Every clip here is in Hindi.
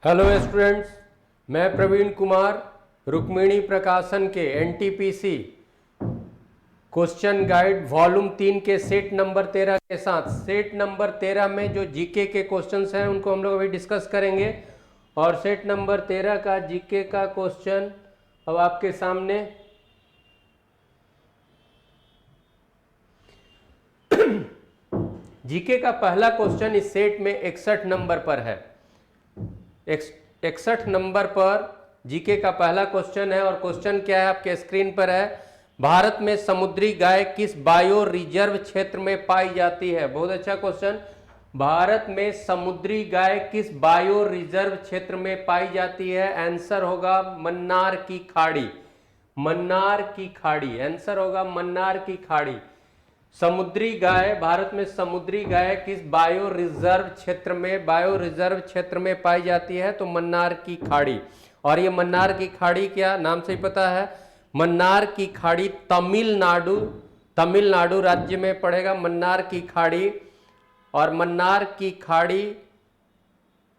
हेलो स्टूडेंट्स, मैं प्रवीण कुमार रुक्मिणी प्रकाशन के एनटीपीसी क्वेश्चन गाइड वॉल्यूम 3 के सेट नंबर 13 के साथ सेट नंबर 13 में जो जीके के क्वेश्चंस हैं उनको हम लोग अभी डिस्कस करेंगे। और सेट नंबर 13 का जीके का क्वेश्चन अब आपके सामने जीके का पहला क्वेश्चन इस सेट में 61 नंबर पर है। 61 नंबर पर जीके का पहला क्वेश्चन है और क्वेश्चन क्या है आपके स्क्रीन पर है। भारत में समुद्री गाय किस बायो रिजर्व क्षेत्र में पाई जाती है? बहुत अच्छा क्वेश्चन। भारत में समुद्री गाय किस बायो रिजर्व क्षेत्र में पाई जाती है? आंसर होगा मन्नार की खाड़ी। मन्नार की खाड़ी आंसर होगा, मन्नार की खाड़ी। समुद्री गाय, भारत में समुद्री गाय किस बायो रिजर्व क्षेत्र में पाई जाती है? तो मन्नार की खाड़ी। और ये मन्नार की खाड़ी क्या नाम से ही पता है, मन्नार की खाड़ी तमिलनाडु राज्य में पड़ेगा मन्नार की खाड़ी। और मन्नार की खाड़ी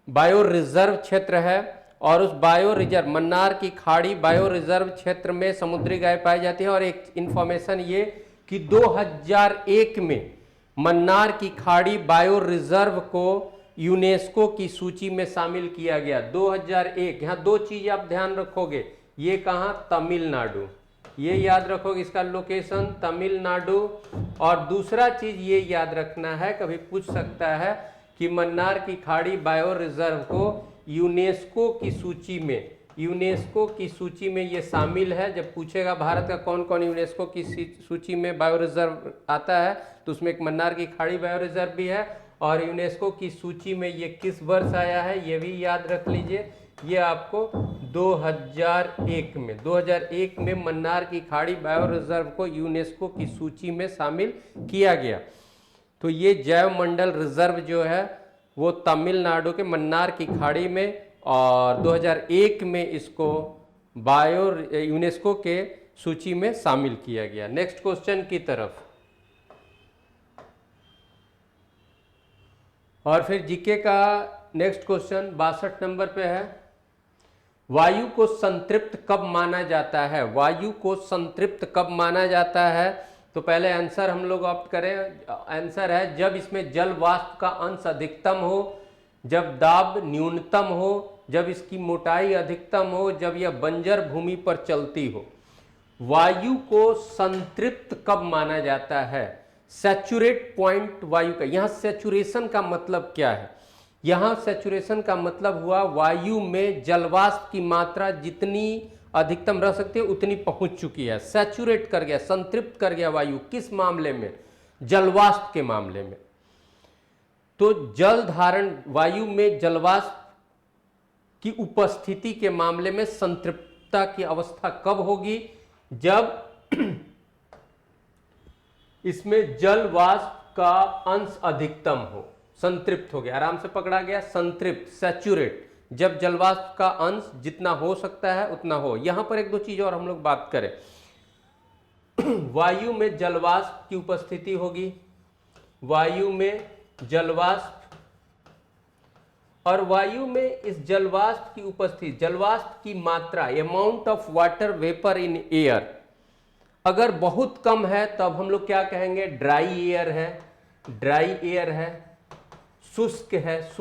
बायो रिजर्व क्षेत्र है और उस बायो रिजर्व मन्नार की खाड़ी बायो रिजर्व क्षेत्र में समुद्री गाय पाई जाती है। और एक इंफॉर्मेशन ये कि 2001 में मन्नार की खाड़ी बायो रिजर्व को यूनेस्को की सूची में शामिल किया गया। 2001। यहाँ दो चीज आप ध्यान रखोगे, ये कहाँ? तमिलनाडु, ये याद रखोगे, इसका लोकेशन तमिलनाडु। और दूसरा चीज ये याद रखना है, कभी पूछ सकता है कि मन्नार की खाड़ी बायो रिजर्व को यूनेस्को की सूची में ये शामिल है। जब पूछेगा भारत का कौन कौन यूनेस्को की सूची में बायो रिजर्व आता है तो उसमें एक मन्नार की खाड़ी बायो रिजर्व भी है। और यूनेस्को की सूची में ये किस वर्ष आया है ये भी याद रख लीजिए, ये आपको 2001 में मन्नार की खाड़ी बायो रिजर्व को यूनेस्को की सूची में शामिल किया गया। तो ये जैव मंडल रिजर्व जो है वो तमिलनाडु के मन्नार की खाड़ी में, और 2001 में इसको यूनेस्को के सूची में शामिल किया गया। नेक्स्ट क्वेश्चन की तरफ। और फिर जीके का नेक्स्ट क्वेश्चन 62 नंबर पे है। वायु को संतृप्त कब माना जाता है? वायु को संतृप्त कब माना जाता है? तो पहले आंसर हम लोग ऑप्ट करें। आंसर है जब इसमें जल वाष्प का अंश अधिकतम हो, जब दाब न्यूनतम हो, जब इसकी मोटाई अधिकतम हो, जब यह बंजर भूमि पर चलती हो। वायु को संतृप्त कब माना जाता है? सैचुरेट पॉइंट वायु का। यहां सैचुरेशन का मतलब क्या है? यहां सैचुरेशन का मतलब हुआ वायु में जलवाष्प की मात्रा जितनी अधिकतम रह सकती है उतनी पहुंच चुकी है। सैचुरेट कर गया, संतृप्त कर गया वायु। किस मामले में? जलवाष्प के मामले में। तो जल धारण वायु में जलवाष्प की उपस्थिति के मामले में संतृप्तता की अवस्था कब होगी? जब इसमें जल वाष्प का अंश अधिकतम हो। संतृप्त हो गया, आराम से पकड़ा गया, संतृप्त सैचुरेट, जब जलवाष्प का अंश जितना हो सकता है उतना हो। यहां पर एक दो चीज और हम लोग बात करें। वायु में जलवाष्प की उपस्थिति होगी, वायु में जलवाष्प, और वायु में इस जलवाष्प की उपस्थिति, जलवाष्प की मात्रा, amount of water vapour in air अगर बहुत कम है तब हम लोग क्या कहेंगे? ड्राई एयर है, ड्राई एयर है, शुष्क है,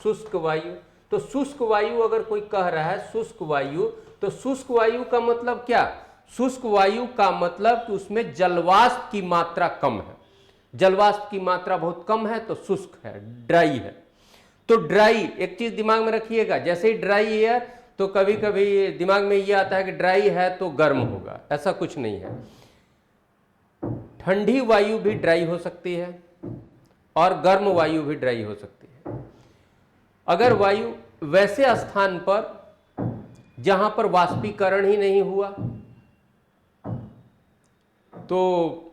शुष्क वायु। तो शुष्क वायु अगर कोई कह रहा है शुष्क वायु, तो शुष्क वायु का मतलब क्या? शुष्क वायु का मतलब कि उसमें जलवाष्प की मात्रा कम है। जलवाष्प की मात्रा बहुत कम है तो शुष्क है, ड्राई है। तो ड्राई, एक चीज दिमाग में रखिएगा, जैसे ही ड्राई एयर तो कभी कभी दिमाग में ये आता है कि ड्राई है तो गर्म होगा, ऐसा कुछ नहीं है। ठंडी वायु भी ड्राई हो सकती है और गर्म वायु भी ड्राई हो सकती है। अगर वायु वैसे स्थान पर जहां पर वाष्पीकरण ही नहीं हुआ, तो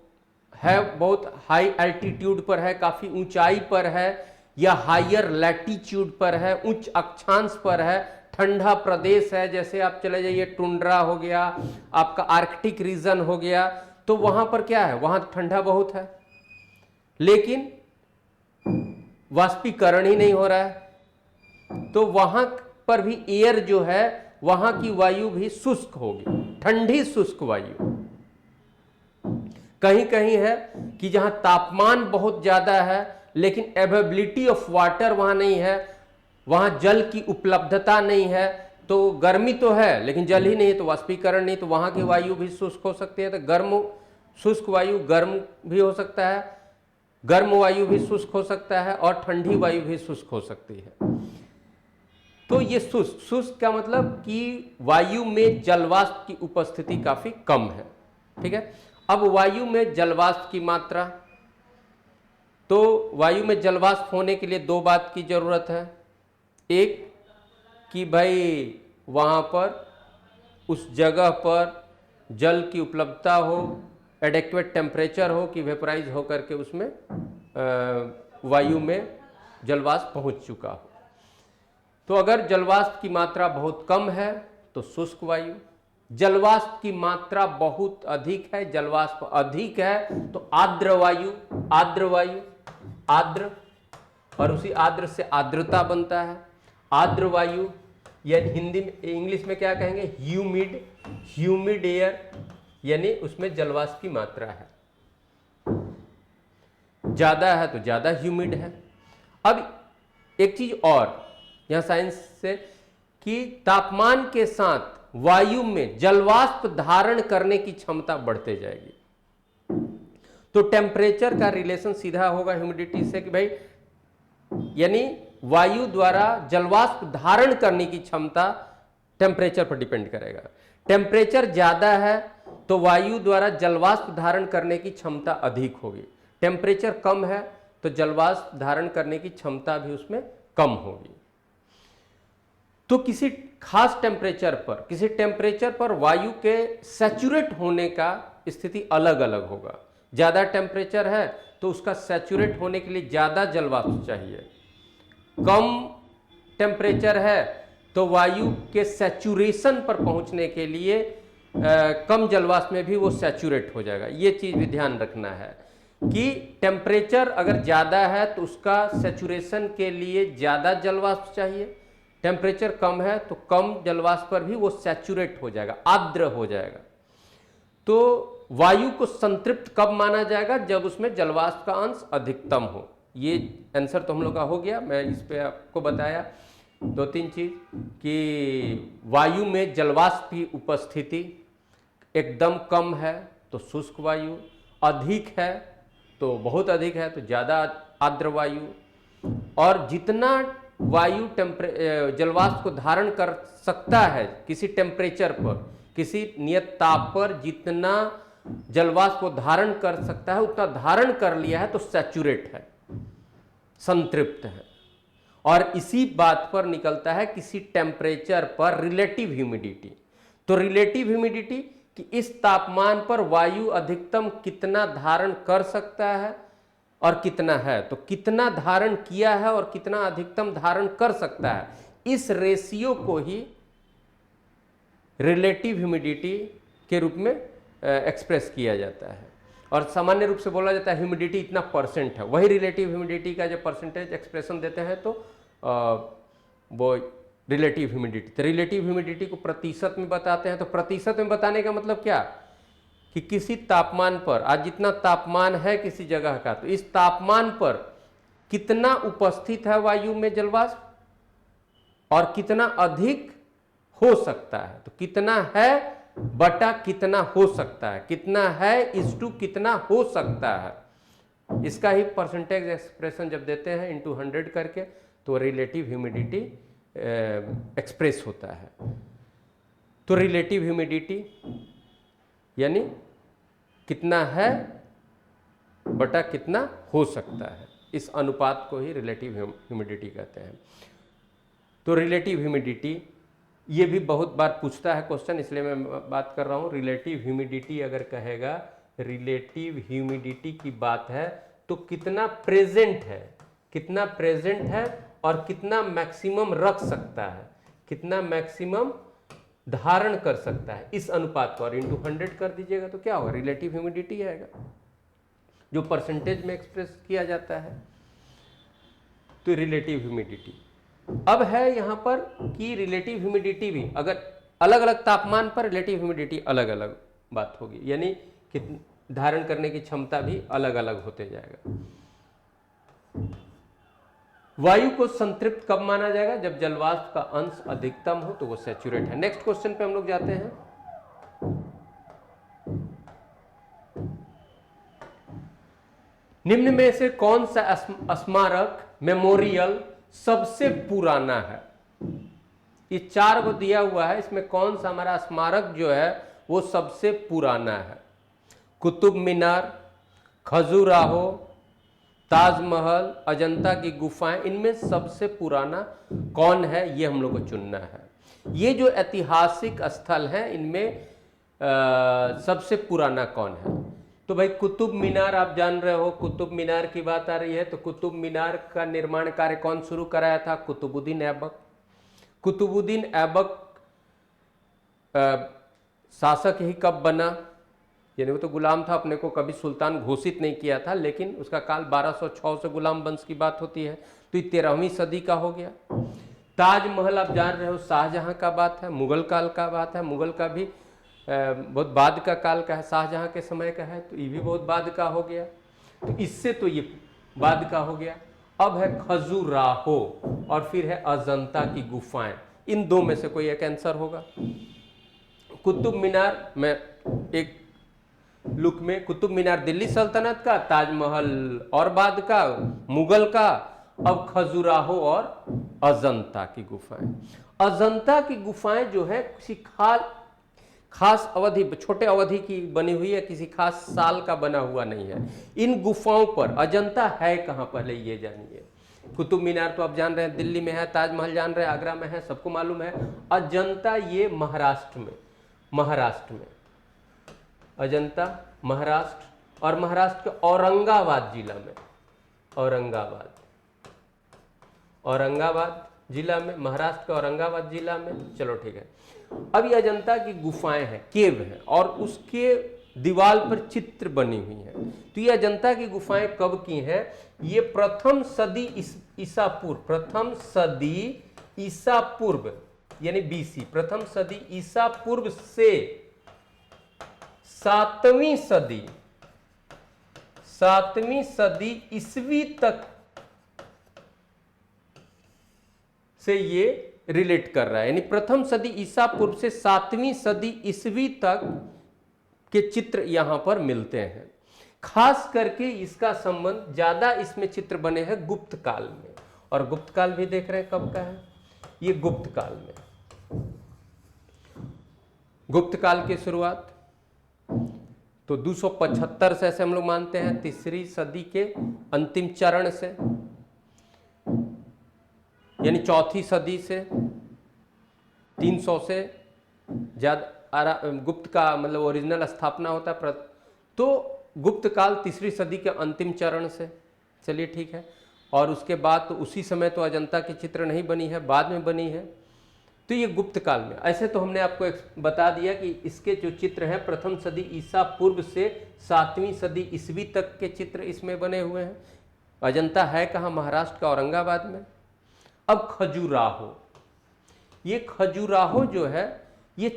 है बहुत हाई एल्टीट्यूड पर है, काफी ऊंचाई पर है, या हायर लैटिट्यूड पर है, उच्च अक्षांश पर है, ठंडा प्रदेश है, जैसे आप चले जाइए टुंड्रा हो गया, आपका आर्कटिक रीजन हो गया, तो वहां पर क्या है? वहां ठंडा बहुत है लेकिन वाष्पीकरण ही नहीं हो रहा है। तो वहां पर भी एयर जो है, वहां की वायु भी शुष्क होगी, ठंडी शुष्क वायु। कहीं कहीं है कि जहां तापमान बहुत ज्यादा है लेकिन अवेलेबिलिटी ऑफ वाटर वहां नहीं है, वहां जल की उपलब्धता नहीं है, तो गर्मी तो है लेकिन जल ही नहीं, तो वाष्पीकरण नहीं, तो वहां की वायु भी शुष्क हो सकती है। तो गर्म शुष्क वायु गर्म भी हो सकता है, गर्म वायु भी शुष्क हो सकता है, और ठंडी वायु भी शुष्क हो सकती है। तो ये शुष्क का मतलब कि वायु में जलवाष्प की उपस्थिति काफी कम है। ठीक है, अब वायु में जलवाष्प की मात्रा, तो वायु में जलवाष्प होने के लिए दो बात की जरूरत है। एक कि भाई वहां पर उस जगह पर जल की उपलब्धता हो, एडेक्वेट टेम्परेचर हो कि वेपराइज होकर के उसमें वायु में जलवाष्प पहुंच चुका हो। तो अगर जलवाष्प की मात्रा बहुत कम है तो शुष्क वायु, जलवाष्प की मात्रा बहुत अधिक है, जलवाष्प अधिक है तो आर्द्र वायु, आर्द्र वायु, आर्द्र, और उसी आर्द्र से आर्द्रता बनता है, आर्द्र वायु, यानी हिंदी में इंग्लिश में क्या कहेंगे, ह्यूमिड, ह्यूमिड एयर, यानी उसमें जलवाष्प की मात्रा है ज्यादा है तो ज्यादा ह्यूमिड है। अब एक चीज और यहां साइंस से, कि तापमान के साथ वायु में जलवाष्प धारण करने की क्षमता बढ़ते जाएगी। तो टेम्परेचर का रिलेशन सीधा होगा ह्यूमिडिटी से, कि भाई यानी वायु द्वारा जलवाष्प धारण करने की क्षमता टेम्परेचर पर डिपेंड करेगा। टेम्परेचर ज्यादा है तो वायु द्वारा जलवाष्प धारण करने की क्षमता अधिक होगी, टेम्परेचर कम है तो जलवाष्प धारण करने की क्षमता भी उसमें कम होगी। तो किसी खास टेम्परेचर पर, किसी टेम्परेचर पर वायु के सैचुरेट होने का स्थिति अलग अलग होगा। ज्यादा टेम्परेचर है तो उसका सैचुरेट होने के लिए ज्यादा जलवाष्प चाहिए, कम टेम्परेचर है तो वायु के सैचुरेशन पर पहुंचने के लिए कम जलवाष्प में भी वो सैचुरेट हो जाएगा। ये चीज भी ध्यान रखना है कि टेम्परेचर अगर ज्यादा है तो उसका सैचुरेशन के लिए ज्यादा जलवाष्प चाहिए, टेम्परेचर कम है तो कम जलवाष्प पर भी वो सैचुरेट हो जाएगा, आर्द्र हो जाएगा। तो वायु को संतृप्त कब माना जाएगा, जब उसमें जलवाष्प का अंश अधिकतम हो। ये आंसर तो हम लोग का हो गया। मैं इस पे आपको बताया दो तीन चीज, कि वायु में जलवाष्प की उपस्थिति एकदम कम है तो शुष्क वायु, अधिक है तो बहुत अधिक है तो ज्यादा आर्द्र वायु, और जितना वायु जलवाष्प को धारण कर सकता है किसी टेम्परेचर पर, किसी नियत ताप पर जितना जलवाष्प को धारण कर सकता है उतना धारण कर लिया है तो सैचुरेट है, संतृप्त है। और इसी बात पर निकलता है किसी टेम्परेचर पर रिलेटिव ह्यूमिडिटी। तो रिलेटिव ह्यूमिडिटी कि इस तापमान पर वायु अधिकतम कितना धारण कर सकता है और कितना है, तो कितना धारण किया है और कितना अधिकतम धारण कर सकता है, इस रेशियो को ही रिलेटिव ह्यूमिडिटी के रूप में एक्सप्रेस किया जाता है। और सामान्य रूप से बोला जाता है ह्यूमिडिटी इतना परसेंट है, वही रिलेटिव ह्यूमिडिटी का जब परसेंटेज एक्सप्रेशन देते हैं तो वो रिलेटिव ह्यूमिडिटी, तो रिलेटिव ह्यूमिडिटी को प्रतिशत में बताते हैं। तो प्रतिशत में बताने का मतलब क्या, कि किसी तापमान पर, आज जितना तापमान है किसी जगह का, तो इस तापमान पर कितना उपस्थित है वायु में जलवाष्प और कितना अधिक हो सकता है। तो कितना है बटा कितना हो सकता है, कितना है इस टू कितना हो सकता है, इसका ही परसेंटेज एक्सप्रेशन जब देते हैं इनटू 100 करके, तो रिलेटिव ह्यूमिडिटी एक्सप्रेस होता है। तो रिलेटिव ह्यूमिडिटी यानी कितना है बटा कितना हो सकता है, इस अनुपात को ही रिलेटिव ह्यूमिडिटी कहते हैं। तो रिलेटिव ह्यूमिडिटी ये भी बहुत बार पूछता है क्वेश्चन, इसलिए मैं बात कर रहा हूँ। रिलेटिव ह्यूमिडिटी अगर कहेगा, रिलेटिव ह्यूमिडिटी की बात है तो कितना प्रेजेंट है, कितना प्रेजेंट है और कितना मैक्सिमम रख सकता है, कितना मैक्सिमम धारण कर सकता है, इस अनुपात को और इंटू 100 कर दीजिएगा तो क्या होगा, रिलेटिव ह्यूमिडिटी आएगा, जो परसेंटेज में एक्सप्रेस किया जाता है। तो रिलेटिव ह्यूमिडिटी अब है यहाँ पर कि रिलेटिव ह्यूमिडिटी भी अगर अलग अलग तापमान पर रिलेटिव ह्यूमिडिटी अलग अलग बात होगी, यानी कि धारण करने की क्षमता भी अलग अलग होते जाएगा। वायु को संतृप्त कब माना जाएगा? जब जलवाष्प का अंश अधिकतम हो तो वो सैचुरेट है। नेक्स्ट क्वेश्चन पे हम लोग जाते हैं। निम्न में से कौन सा स्मारक मेमोरियल सबसे पुराना है? ये 4 को दिया हुआ है, इसमें कौन सा हमारा स्मारक जो है वो सबसे पुराना है? कुतुब मीनार, खजुराहो, ताजमहल, अजंता की गुफाएं, इनमें सबसे पुराना कौन है ये हम लोग को चुनना है। ये जो ऐतिहासिक स्थल हैं इनमें सबसे पुराना कौन है? तो भाई कुतुब मीनार आप जान रहे हो, कुतुब मीनार की बात आ रही है तो कुतुब मीनार का निर्माण कार्य कौन शुरू कराया था? कुतुबुद्दीन ऐबक। कुतुबुद्दीन ऐबक शासक ही कब बना? यानी वो तो गुलाम था, अपने को कभी सुल्तान घोषित नहीं किया था, लेकिन उसका काल 1206 से गुलाम वंश की बात होती है, तो ये 13वीं सदी का हो गया। ताजमहल आप जान रहे हो शाहजहां का बात है, मुगल काल का बात है, मुगल का भी बहुत बाद का काल का है, शाहजहां के समय का है, तो ये भी बहुत बाद का हो गया। तो इससे तो ये बाद का हो गया। अब है खजुराहो और फिर है अजंता की गुफाएं। इन दो में से कोई एक आंसर होगा। कुतुब मीनार में एक लुक में कुतुब मीनार दिल्ली सल्तनत का, ताजमहल और बाद का मुगल का, अब खजुराहो और अजंता की गुफाएं। अजंता की गुफाएं जो है किसी खास अवधि, छोटे अवधि की बनी हुई है, किसी खास साल का बना हुआ नहीं है। इन गुफाओं पर अजंता है कहां पहले ये जानिए। कुतुब मीनार तो आप जान रहे हैं दिल्ली में है, ताजमहल जान रहे हैं आगरा में है, सबको मालूम है। अजंता ये महाराष्ट्र में अजंता महाराष्ट्र, और महाराष्ट्र के औरंगाबाद जिला में, औरंगाबाद जिला में, महाराष्ट्र के औरंगाबाद जिला में। चलो ठीक है। अब ये अजंता की गुफाएं हैं, केव है, और उसके दीवार पर चित्र बनी हुई हैं। तो ये अजंता की गुफाएं कब की हैं? ये प्रथम सदी ईसा पूर्व यानी बीसी, प्रथम सदी ईसा पूर्व से 7वीं सदी ईसवी तक से ये रिलेट कर रहा है। यानी प्रथम सदी ईसा पूर्व से 7वीं सदी ईसवी तक के चित्र यहां पर मिलते हैं। खास करके इसका संबंध ज्यादा इसमें चित्र बने हैं गुप्त काल में, और गुप्त काल भी देख रहे हैं कब का है? ये गुप्त काल में, गुप्त काल की शुरुआत तो 275 से ऐसे हम लोग मानते हैं, तीसरी सदी के अंतिम चरण से, यानी चौथी सदी से 300 से ज्यादा गुप्त का मतलब ओरिजिनल स्थापना होता है। तो गुप्त काल तीसरी सदी के अंतिम चरण से, चलिए ठीक है। और उसके बाद तो उसी समय तो अजंता की चित्र नहीं बनी है, बाद में बनी है। तो ये गुप्त काल में, ऐसे तो हमने आपको बता दिया कि इसके जो चित्र हैं प्रथम सदी ईसा पूर्व से 7वीं सदी ईसवी तक के चित्र इसमें बने हुए हैं। अजंता है कहाँ? महाराष्ट्र का औरंगाबाद में। अब खजुराहो, ये खजुराहो जो है ये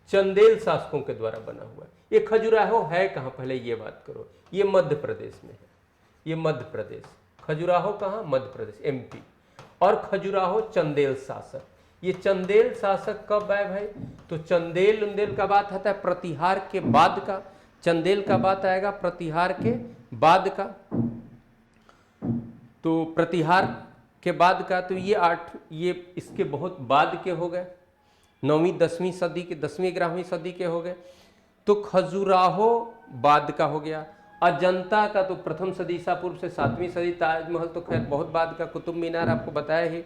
चंदेल शासकों के द्वारा बना हुआ है। ये खजुराहो है कहाँ? पहले ये बात करो। ये मध्य प्रदेश में है, ये मध्य प्रदेश। खजुराहो कहाँ? मध्य प्रदेश, एमपी। और खजुराहो चंदेल शासक, ये चंदेल शासक कब आए भाई? तो चंदेल का बात आता है प्रतिहार के बाद का, चंदेल का बात आएगा प्रतिहार के बाद का। तो प्रतिहार के बाद का, तो ये इसके बहुत बाद के हो गए, 9वीं 10वीं सदी के, 10वीं 11वीं सदी के हो गए। तो खजुराहो बाद का हो गया। अजंता का तो प्रथम सदी ईसा पूर्व से 7वीं सदी, ताजमहल तो खैर बहुत बाद का, कुतुब मीनार आपको बताया ही।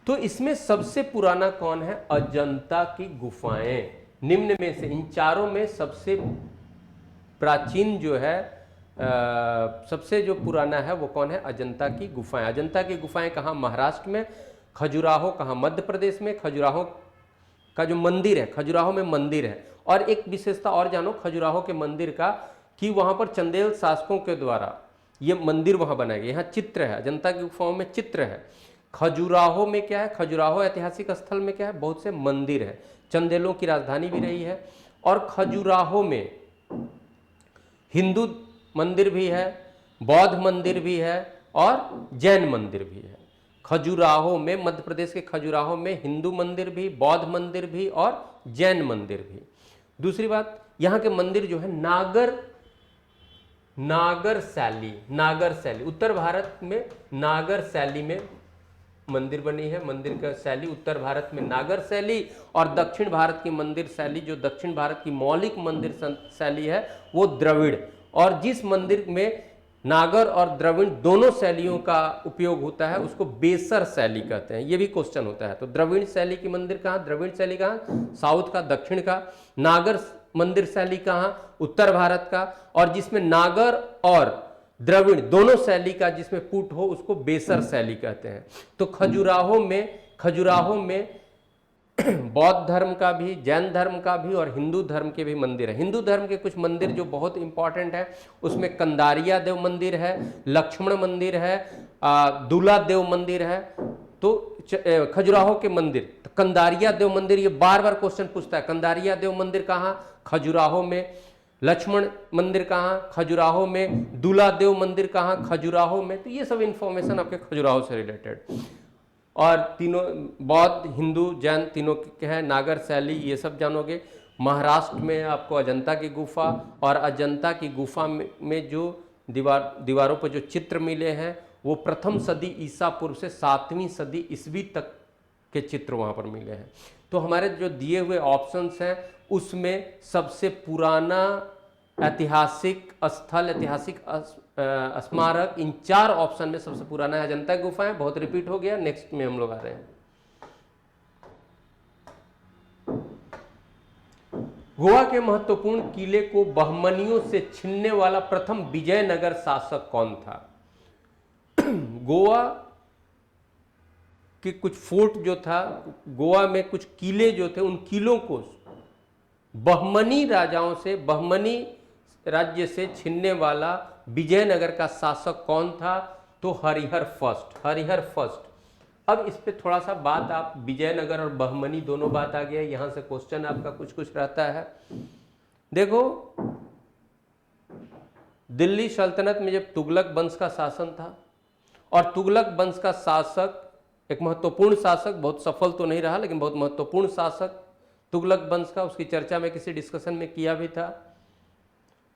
तो इसमें सबसे पुराना कौन है? अजंता की गुफाएं। निम्न में से इन चारों में सबसे प्राचीन जो है सबसे जो पुराना है वो कौन है? अजंता की गुफाएं। अजंता की गुफाएं कहाँ? महाराष्ट्र में। खजुराहो कहाँ? मध्य प्रदेश में। खजुराहो का जो मंदिर है, खजुराहो में मंदिर है। और एक विशेषता और जानो खजुराहो के मंदिर का, कि वहां पर चंदेल शासकों के द्वारा ये मंदिर वहां बनाया गया, यहाँ चित्र है, अजंता की गुफाओं में चित्र है। खजुराहो में क्या है, खजुराहो ऐतिहासिक स्थल में क्या है, बहुत से मंदिर है, चंदेलों की राजधानी भी रही है। और खजुराहो में हिंदू मंदिर भी है, बौद्ध मंदिर भी है और जैन मंदिर भी है। खजुराहो में, मध्य प्रदेश के खजुराहो में हिंदू मंदिर भी, बौद्ध मंदिर भी और जैन मंदिर भी। दूसरी बात, यहाँ के मंदिर जो है नागर शैली, उत्तर भारत में नागर शैली में मंदिर बनी है। मंदिर का शैली उत्तर भारत में नागर शैली और दक्षिण भारत की मंदिर शैली, जो दक्षिण भारत की मौलिक मंदिर शैली है वो द्रविड़। और जिस मंदिर में नागर और द्रविड़ दोनों शैलियों का उपयोग होता है उसको बेसर शैली कहते हैं। ये भी क्वेश्चन होता है। तो द्रविड़ शैली की मंदिर कहाँ, द्रविड़ शैली कहाँ, साउथ का, दक्षिण का। नागर मंदिर शैली कहाँ, उत्तर भारत का। और जिसमें नागर और द्रविड़ दोनों शैली का जिसमें पुट हो उसको बेसर शैली कहते हैं। तो खजुराहो में बौद्ध धर्म का भी, जैन धर्म का भी और हिंदू धर्म के भी मंदिर है। हिंदू धर्म के कुछ मंदिर जो बहुत इंपॉर्टेंट है उसमें कंदारिया देव मंदिर है, लक्ष्मण मंदिर है, दूला देव मंदिर है। तो खजुराहो के मंदिर, तो कंदारिया देव मंदिर, ये बार बार क्वेश्चन पूछता है, कंदारिया देव मंदिर कहाँ, खजुराहो में। लक्ष्मण मंदिर कहाँ, खजुराहो में। दूला देव मंदिर कहाँ, खजुराहो में। तो ये सब इंफॉर्मेशन आपके खजुराहो से रिलेटेड। और तीनों बौद्ध, हिंदू, जैन तीनों के हैं, नागर शैली, ये सब जानोगे। महाराष्ट्र में आपको अजंता की गुफा, और अजंता की गुफा में जो दीवारों पर जो चित्र मिले हैं वो प्रथम सदी ईसा पूर्व से 7वीं सदी ईस्वी तक के चित्र वहाँ पर मिले हैं। तो हमारे जो दिए हुए ऑप्शंस हैं उसमें सबसे पुराना ऐतिहासिक स्थल, ऐतिहासिक स्मारक, इन 4 ऑप्शन में सबसे पुराना है अजंता की गुफाएं। बहुत रिपीट हो गया। नेक्स्ट में हम लोग आ रहे हैं। गोवा के महत्वपूर्ण किले को बहमनियों से छीनने वाला प्रथम विजयनगर शासक कौन था? गोवा के कुछ फोर्ट जो था, गोवा में कुछ किले जो थे, उन किलों को बहमनी राजाओं से, बहमनी राज्य से छीनने वाला विजयनगर का शासक कौन था? तो हरिहर फर्स्ट। अब इस पे थोड़ा सा बात, आप विजयनगर और बहमनी दोनों बात आ गया, यहां से क्वेश्चन आपका कुछ रहता है। देखो, दिल्ली सल्तनत में जब तुगलक वंश का शासन था, और तुगलक वंश का शासक एक महत्वपूर्ण शासक, बहुत सफल तो नहीं रहा लेकिन बहुत महत्वपूर्ण शासक तुगलक वंश का, उसकी चर्चा में किसी डिस्कशन में किया भी था,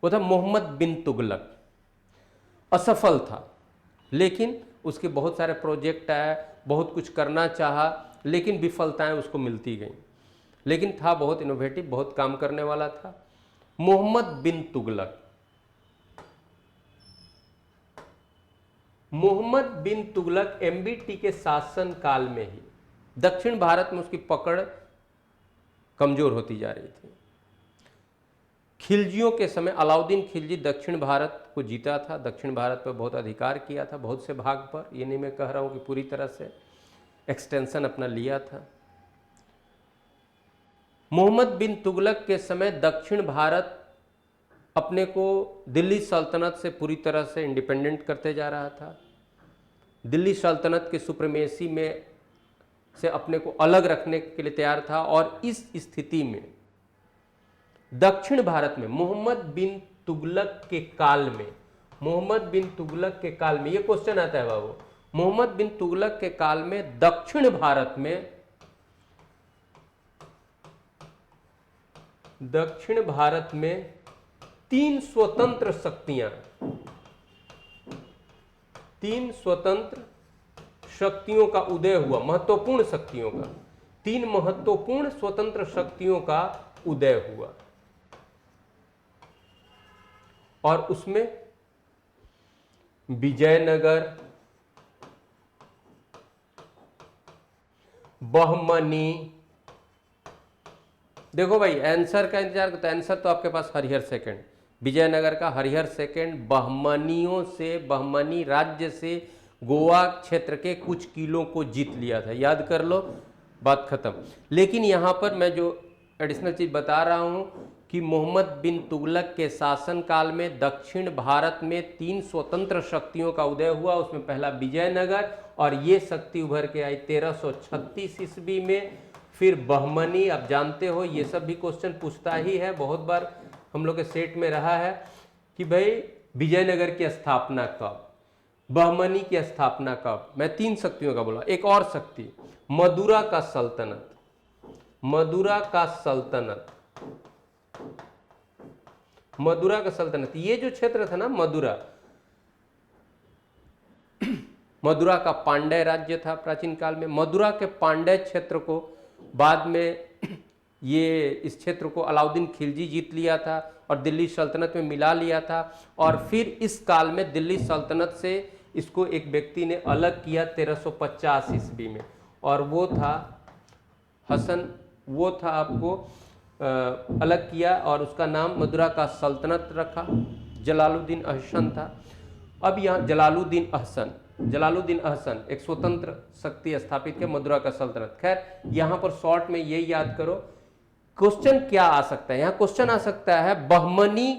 वो था मोहम्मद बिन तुगलक। असफल था, लेकिन उसके बहुत सारे प्रोजेक्ट आए, बहुत कुछ करना चाहा, लेकिन विफलताएं उसको मिलती गई। लेकिन था बहुत इनोवेटिव, बहुत काम करने वाला था मोहम्मद बिन तुगलक। मोहम्मद बिन तुगलक एमबीटी के शासन काल में ही दक्षिण भारत में उसकी पकड़ कमजोर होती जा रही थी। खिलजियों के समय अलाउद्दीन खिलजी दक्षिण भारत को जीता था, दक्षिण भारत पर बहुत अधिकार किया था, बहुत से भाग पर। ये नहीं मैं कह रहा हूं कि पूरी तरह से एक्सटेंशन अपना लिया था। मोहम्मद बिन तुगलक के समय दक्षिण भारत अपने को दिल्ली सल्तनत से पूरी तरह से इंडिपेंडेंट करते जा रहा था। दिल्ली सल्तनत के सुप्रीमेसी में से अपने को अलग रखने के लिए तैयार था। और इस स्थिति में दक्षिण भारत में मोहम्मद बिन तुगलक के काल में, मोहम्मद बिन तुगलक के काल में, ये क्वेश्चन आता है बाबू, मोहम्मद बिन तुगलक के काल में दक्षिण भारत में 3 स्वतंत्र शक्तियां, 3 स्वतंत्र शक्तियों का उदय हुआ, महत्वपूर्ण शक्तियों का, 3 महत्वपूर्ण स्वतंत्र शक्तियों का उदय हुआ। और उसमें विजयनगर, बहमनी, देखो भाई आंसर का इंतजार करता है, आंसर तो आपके पास हरिहर सेकंड, विजयनगर का हरिहर सेकंड बहमनियों से, बहमनी राज्य से गोवा क्षेत्र के कुछ किलों को जीत लिया था। याद कर लो, बात खत्म। लेकिन यहां पर मैं जो एडिशनल चीज बता रहा हूं कि मोहम्मद बिन तुगलक के शासनकाल में दक्षिण भारत में 3 स्वतंत्र शक्तियों का उदय हुआ। उसमें पहला विजयनगर, और ये शक्ति उभर के आई 1336 ईस्वी में। फिर बहमनी, आप जानते हो ये सब भी क्वेश्चन पूछता ही है, बहुत बार हम लोग के सेट में रहा है कि भाई विजयनगर की स्थापना कब, बहमनी की स्थापना कब। मैं 3 शक्तियों का बोला। एक और शक्ति मदुरा का सल्तनत, मदुरा का सल्तनत, मदुरा का सल्तनत, ये जो क्षेत्र था ना मदुरा, मदुरा का पांड्य राज्य था प्राचीन काल में। मदुरा के पांड्य क्षेत्र को बाद में ये इस क्षेत्र को अलाउद्दीन खिलजी जीत लिया था और दिल्ली सल्तनत में मिला लिया था। और फिर इस काल में दिल्ली सल्तनत से इसको एक व्यक्ति ने अलग किया 1350 ईस्वी में, और वो था हसन, वो था आपको अलग किया और उसका नाम मदुरा का सल्तनत रखा। जलालुद्दीन अहसन था। अब यहाँ जलालुद्दीन अहसन एक स्वतंत्र शक्ति स्थापित किया, मदुरा का सल्तनत। खैर यहाँ पर शॉर्ट में यही याद करो। क्वेश्चन क्या आ सकता है यहाँ? क्वेश्चन आ सकता है बहमनी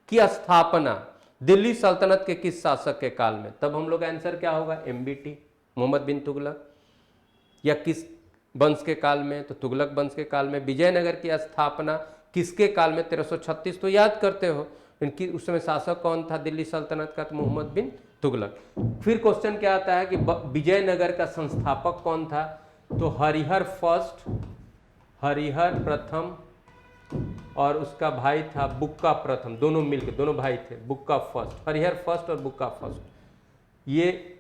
की स्थापना दिल्ली सल्तनत के किस शासक के काल में? तब हम लोग आंसर क्या होगा? MBT, मोहम्मद बिन तुगलक। या किस वंश के काल में? तो तुगलक वंश के काल में। विजयनगर की स्थापना किसके काल में? 1336। तो याद करते हो इनकी उस समय शासक कौन था दिल्ली सल्तनत का? तो मोहम्मद बिन तुगलक। फिर क्वेश्चन क्या आता है कि विजयनगर का संस्थापक कौन था? तो हरिहर फर्स्ट, हरिहर प्रथम, और उसका भाई था बुक्का प्रथम, दोनों मिलकर, दोनों भाई थे, बुक्का फर्स्ट, हरिहर फर्स्ट और बुक्का फर्स्ट। ये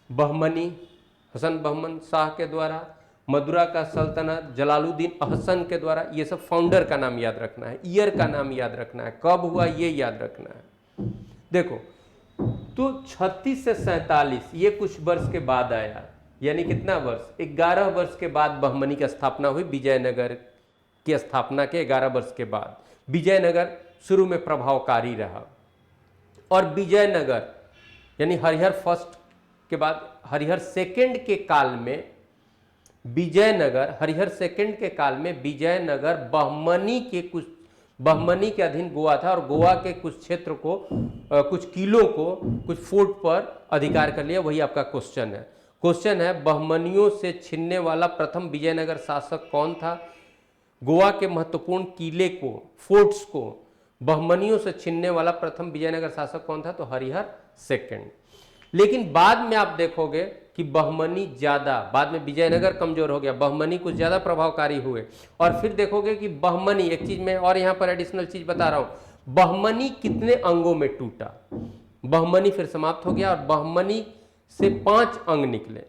बहमनी, हसन बहमन शाह के द्वारा, मदुरा का सल्तनत जलालुद्दीन अहसन के द्वारा। ये सब फाउंडर का नाम याद रखना है, ईयर का नाम याद रखना है, कब हुआ ये याद रखना है। देखो तो 36 से 47 ये कुछ वर्ष के बाद आया, यानी कितना वर्ष? 11 वर्ष के बाद बहमनी की स्थापना हुई। विजयनगर की स्थापना के 11 वर्ष के बाद विजयनगर शुरू में प्रभावकारी रहा, और विजयनगर यानी हरिहर फर्स्ट के बाद हरिहर सेकंड के काल में विजयनगर, हरिहर सेकंड के काल में विजयनगर बहमनी के अधीन गोवा था, और गोवा के कुछ क्षेत्र को, कुछ किलों को, कुछ फोर्ट पर अधिकार कर लिया। वही आपका क्वेश्चन है। क्वेश्चन है बहमनियों से छीनने वाला प्रथम विजयनगर शासक कौन था? गोवा के महत्वपूर्ण किले को, फोर्ट्स को बहमनियों से छीनने वाला प्रथम विजयनगर शासक कौन था? तो हरिहर सेकंड। लेकिन बाद में आप देखोगे कि बहमनी ज्यादा, बाद में विजयनगर कमजोर हो गया, बहमनी कुछ ज्यादा प्रभावकारी हुए। और फिर देखोगे कि बहमनी, एक चीज मैं और यहां पर एडिशनल चीज बता रहा हूं, बहमनी कितने अंगों में टूटा? बहमनी फिर समाप्त हो गया और बहमनी से 5 अंग निकले,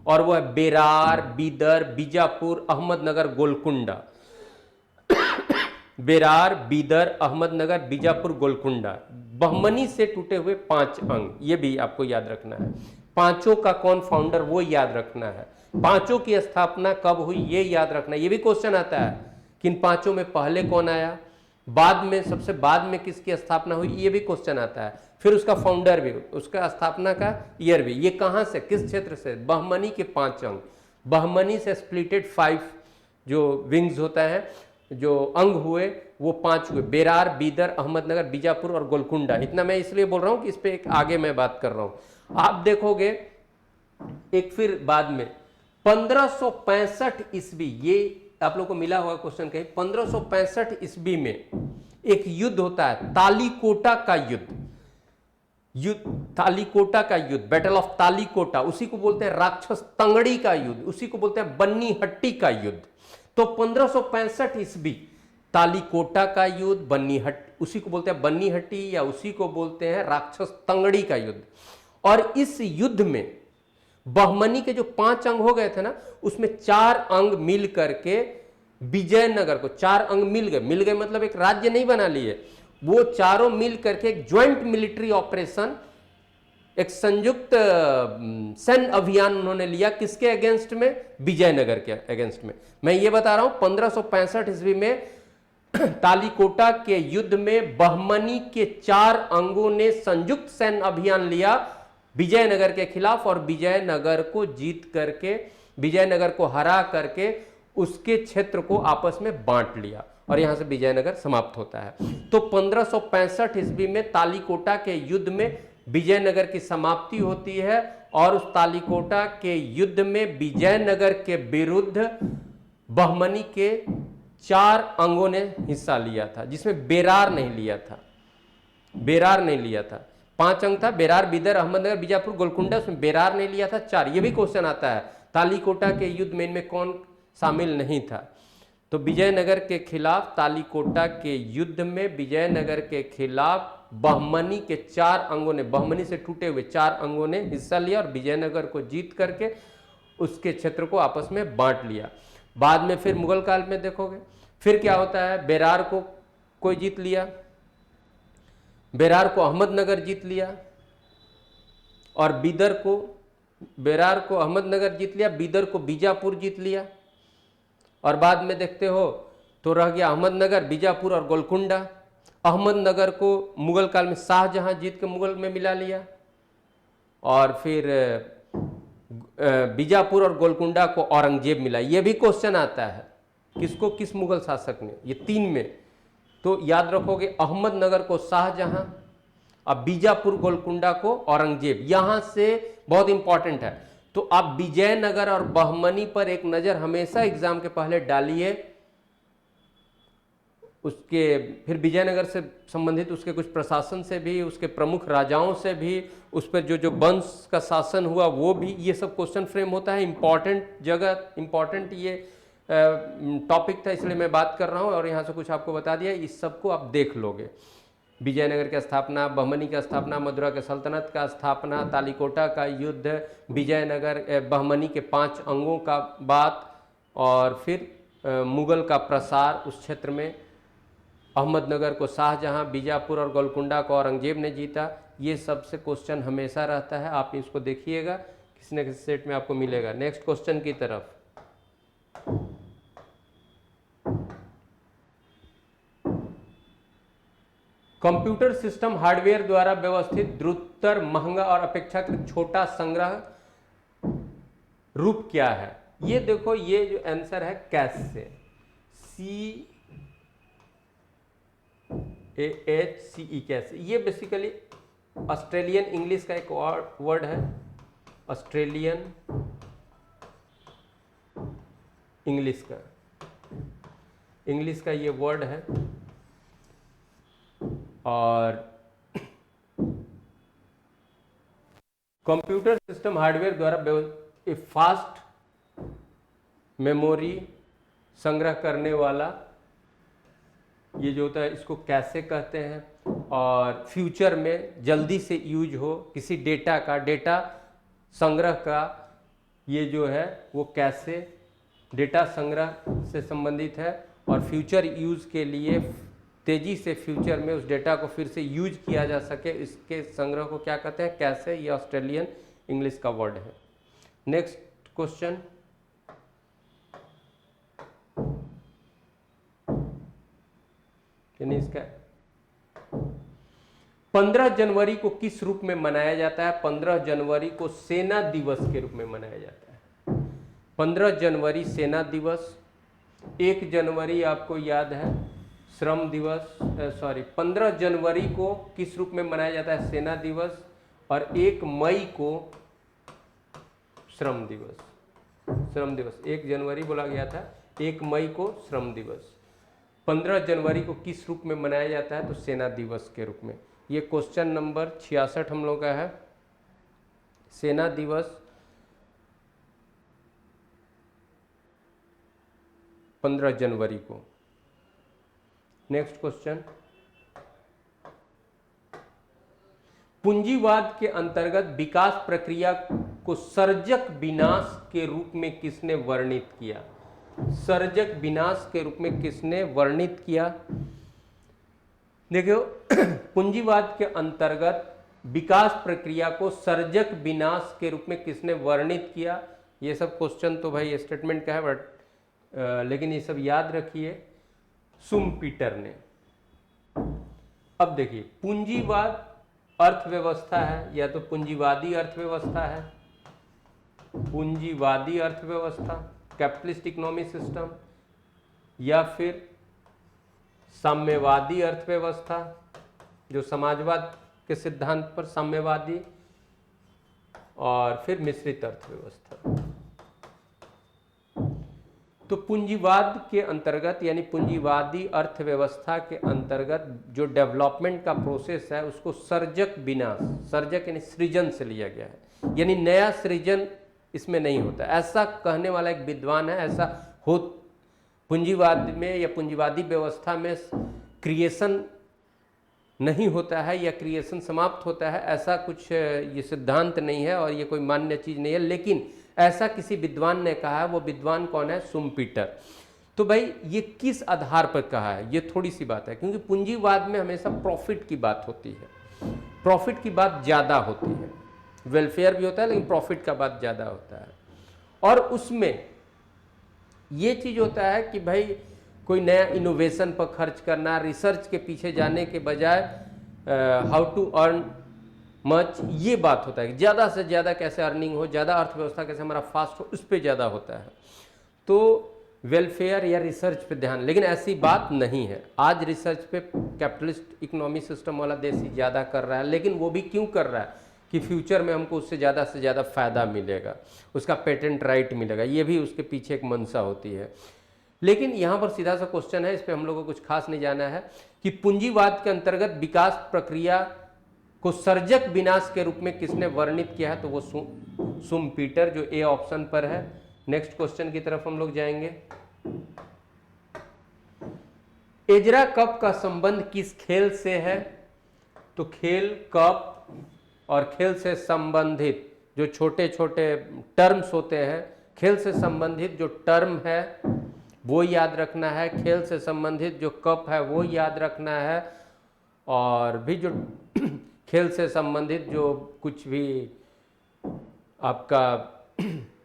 और वह है बेरार, बीदर, बीजापुर, अहमदनगर, गोलकुंडा। बेरार, बीदर, अहमदनगर, बीजापुर, गोलकुंडा, बहमनी से टूटे हुए 5 अंग, ये भी आपको याद रखना है। पांचों का कौन फाउंडर, वो याद रखना है। पांचों की स्थापना कब हुई, ये याद रखना है। ये भी क्वेश्चन आता है कि इन पांचों में पहले कौन आया, बाद में, सबसे बाद में किसकी स्थापना हुई, ये भी क्वेश्चन आता है। फिर उसका फाउंडर भी, उसका स्थापना का ईयर भी, ये कहां से, किस क्षेत्र से? बहमनी के 5 अंग, बहमनी से स्प्लिटेड 5 जो विंग्स होता है, जो अंग हुए वो 5 हुए, बेरार, बीदर, अहमदनगर, बीजापुर और गोलकुंडा। इतना मैं इसलिए बोल रहा हूं कि इस पे एक आगे मैं बात कर रहा हूं। आप देखोगे एक फिर बाद में 1565 ईस्वी, ये आप लोग को मिला हुआ क्वेश्चन कहीं, 1565 ईस्वी में एक युद्ध होता है, तालीकोटा का युद्ध, तालीकोटा का युद्ध, बैटल ऑफ तालीकोटा। उसी को बोलते हैं राक्षस तंगड़ी का युद्ध, उसी को बोलते हैं बन्नी हट्टी का युद्ध। तो 1565 ईस्वी तालीकोटा का युद्ध, बन्नी हट्टी, उसी को बोलते हैं बन्नी हट्टी, या उसी को बोलते हैं राक्षस तंगड़ी का युद्ध। और इस युद्ध में बहमनी के जो 5 अंग हो गए थे ना, उसमें 4 अंग मिल करके विजयनगर को, 4 अंग मिल गए मतलब एक राज्य नहीं बना लिए, वो चारों मिल करके एक ज्वाइंट मिलिट्री ऑपरेशन, एक संयुक्त सैन्य अभियान उन्होंने लिया। किसके अगेंस्ट में? विजयनगर के अगेंस्ट में। मैं ये बता रहा हूं 1565 ईस्वी में तालीकोटा के युद्ध में बहमनी के 4 अंगों ने संयुक्त सैन्य अभियान लिया विजयनगर के खिलाफ, और विजयनगर को जीत करके, विजयनगर को हरा करके उसके क्षेत्र को आपस में बांट लिया और यहां से विजयनगर समाप्त होता है। तो 1565 ईस्वी में तालीकोटा के युद्ध में विजयनगर की समाप्ति होती है और उस तालीकोटा के युद्ध में विजयनगर के विरुद्ध बहमनी के 4 अंगों ने हिस्सा लिया था, जिसमें बेरार नहीं लिया था। बेरार नहीं लिया था। 5 अंग था, बेरार, बीदर, अहमदनगर, बीजापुर, गोलकुंडा, उसमें बेरार नहीं लिया था। 4, ये भी क्वेश्चन आता है तालीकोटा के युद्ध में इनमें कौन शामिल नहीं था। तो विजयनगर के खिलाफ तालीकोटा के युद्ध में विजयनगर के खिलाफ बहमनी के 4 अंगों ने, बहमनी से टूटे हुए 4 अंगों ने हिस्सा लिया और विजयनगर को जीत करके उसके क्षेत्र को आपस में बांट लिया। बाद में फिर मुगल काल में देखोगे फिर क्या होता है, बेरार को कोई जीत लिया, बेरार को अहमदनगर जीत लिया और बीदर को, बेरार को अहमदनगर जीत लिया, बीदर को बीजापुर जीत लिया और बाद में देखते हो तो रह गया अहमदनगर, बीजापुर और गोलकुंडा। अहमदनगर को मुगल काल में शाहजहां जीत के मुगल में मिला लिया और फिर बीजापुर और गोलकुंडा को औरंगजेब मिला। ये भी क्वेश्चन आता है किसको, किस मुगल शासक ने, ये 3 में। तो याद रखोगे अहमदनगर को शाहजहां, अब बीजापुर गोलकुंडा को औरंगजेब। यहां से बहुत इंपॉर्टेंट है, तो आप विजयनगर और बहमनी पर एक नजर हमेशा एग्जाम के पहले डालिए। उसके फिर विजयनगर से संबंधित उसके कुछ प्रशासन से भी, उसके प्रमुख राजाओं से भी, उस पर जो वंश का शासन हुआ वो भी, ये सब क्वेश्चन फ्रेम होता है। इंपॉर्टेंट जगह, इंपॉर्टेंट ये टॉपिक था, इसलिए मैं बात कर रहा हूँ और यहाँ से कुछ आपको बता दिया। इस सबको आप देख लोगे, विजयनगर की स्थापना, बहमनी का स्थापना, मदुरा के सल्तनत का स्थापना, तालीकोटा का युद्ध, विजयनगर बहमनी के 5 अंगों का बात और फिर मुगल का प्रसार उस क्षेत्र में। अहमदनगर को शाहजहां, बीजापुर और गोलकुंडा को औरंगजेब ने जीता। ये सबसे क्वेश्चन हमेशा रहता है, आप इसको देखिएगा, किसी न किसी सेट में आपको मिलेगा। नेक्स्ट क्वेश्चन की तरफ। कंप्यूटर सिस्टम हार्डवेयर द्वारा व्यवस्थित द्रुततर, महंगा और अपेक्षाकृत छोटा संग्रह रूप क्या है? ये देखो, ये जो आंसर है कैसे, CAHCE, कैसे। ये बेसिकली ऑस्ट्रेलियन इंग्लिश का एक वर्ड है, ऑस्ट्रेलियन इंग्लिश का ये वर्ड है और कंप्यूटर सिस्टम हार्डवेयर द्वारा फास्ट मेमोरी संग्रह करने वाला, ये जो होता है इसको कैसे कहते हैं। और फ्यूचर में जल्दी से यूज हो किसी डेटा संग्रह का, ये जो है वो कैसे डेटा संग्रह से संबंधित है और फ्यूचर यूज के लिए तेजी से फ्यूचर में उस डेटा को फिर से यूज किया जा सके, इसके संग्रह को क्या कहते हैं, कैसे। ये ऑस्ट्रेलियन इंग्लिश का वर्ड है। नेक्स्ट क्वेश्चन, इसका 15 जनवरी को किस रूप में मनाया जाता है? 15 जनवरी को सेना दिवस के रूप में मनाया जाता है। 15 जनवरी सेना दिवस, 1 जनवरी आपको याद है श्रम दिवस, 15 जनवरी को किस रूप में मनाया जाता है? सेना दिवस। और 1 मई को श्रम दिवस 1 जनवरी बोला गया था, 1 मई को श्रम दिवस। 15 जनवरी को किस रूप में मनाया जाता है? तो सेना दिवस के रूप में। ये क्वेश्चन नंबर 66 हम लोग का है, सेना दिवस 15 जनवरी को। नेक्स्ट क्वेश्चन, पूंजीवाद के अंतर्गत विकास प्रक्रिया को सर्जक विनाश के रूप में किसने वर्णित किया? सर्जक विनाश के रूप में किसने वर्णित किया? देखो, पूंजीवाद के अंतर्गत विकास प्रक्रिया को सर्जक विनाश के रूप में किसने वर्णित किया? ये सब क्वेश्चन तो भाई स्टेटमेंट का है, बट लेकिन ये सब याद रखिए, शुम्पीटर ने। अब देखिए, पूंजीवाद अर्थव्यवस्था है, या तो पूंजीवादी अर्थव्यवस्था है, पूंजीवादी अर्थव्यवस्था, कैपिटलिस्ट इकोनॉमी सिस्टम, या फिर साम्यवादी अर्थव्यवस्था जो समाजवाद के सिद्धांत पर साम्यवादी, और फिर मिश्रित अर्थव्यवस्था। तो पूंजीवाद के अंतर्गत यानी पूंजीवादी अर्थव्यवस्था के अंतर्गत जो डेवलपमेंट का प्रोसेस है उसको सर्जक विनाश, सर्जक यानी सृजन से लिया गया है, यानी नया सृजन इसमें नहीं होता। ऐसा कहने वाला एक विद्वान है, ऐसा हो पूंजीवाद में या पूंजीवादी व्यवस्था में क्रिएशन नहीं होता है या क्रिएशन समाप्त होता है, ऐसा कुछ ये सिद्धांत नहीं है और ये कोई मान्य चीज नहीं है, लेकिन ऐसा किसी विद्वान ने कहा है। वो विद्वान कौन है? शुम्पीटर। तो भाई ये किस आधार पर कहा है, ये थोड़ी सी बात है, क्योंकि पूंजीवाद में हमेशा प्रॉफिट की बात होती है, प्रॉफिट की बात ज़्यादा होती है, वेलफेयर भी होता है लेकिन प्रॉफिट का बात ज़्यादा होता है। और उसमें ये चीज़ होता है कि भाई कोई नया इनोवेशन पर खर्च करना, रिसर्च के पीछे जाने के बजाय हाउ टू अर्न मच, ये बात होता है कि ज़्यादा से ज़्यादा कैसे अर्निंग हो, ज़्यादा अर्थव्यवस्था कैसे हमारा फास्ट हो, उस पर ज़्यादा होता है। तो वेलफेयर या रिसर्च पे ध्यान, लेकिन ऐसी बात नहीं है। आज रिसर्च पे कैपिटलिस्ट इकोनॉमी सिस्टम वाला देश ही ज़्यादा कर रहा है, लेकिन वो भी क्यों कर रहा है कि फ्यूचर में हमको उससे ज़्यादा फ़ायदा मिलेगा, उसका पेटेंट राइट मिलेगा, ये भी उसके पीछे एक मंशा होती है। लेकिन यहाँ पर सीधा सा क्वेश्चन है, इस पर हम लोगों को कुछ खास नहीं जाना है कि पूंजीवाद के अंतर्गत विकास प्रक्रिया को सर्जक विनाश के रूप में किसने वर्णित किया है? तो वो शुम्पीटर, जो ए ऑप्शन पर है। नेक्स्ट क्वेश्चन की तरफ हम लोग जाएंगे। एजरा कप का संबंध किस खेल से है? तो खेल कप और खेल से संबंधित जो छोटे छोटे टर्म्स होते हैं, खेल से संबंधित जो टर्म है वो याद रखना है, खेल से संबंधित जो कप है वो याद रखना है, और भी जो खेल से संबंधित जो कुछ भी आपका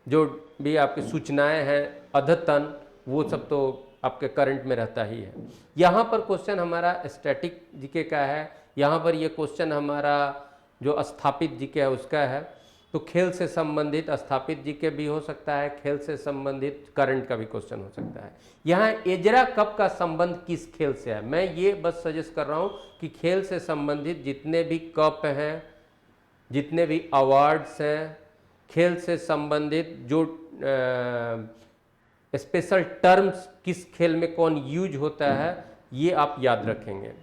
जो भी आपकी सूचनाएं हैं, अद्यतन, वो सब तो आपके करंट में रहता ही है। यहाँ पर क्वेश्चन हमारा स्टैटिक जीके का है, यहाँ पर ये क्वेश्चन हमारा जो स्थापित जीके है उसका है। तो खेल से संबंधित स्थापित जीके भी हो सकता है, खेल से संबंधित करंट का भी क्वेश्चन हो सकता है। यहाँ एजरा कप का संबंध किस खेल से है? मैं ये बस सजेस्ट कर रहा हूँ कि खेल से संबंधित जितने भी कप हैं, जितने भी अवार्ड्स हैं, खेल से संबंधित जो स्पेशल टर्म्स किस खेल में कौन यूज होता है, ये आप याद रखेंगे।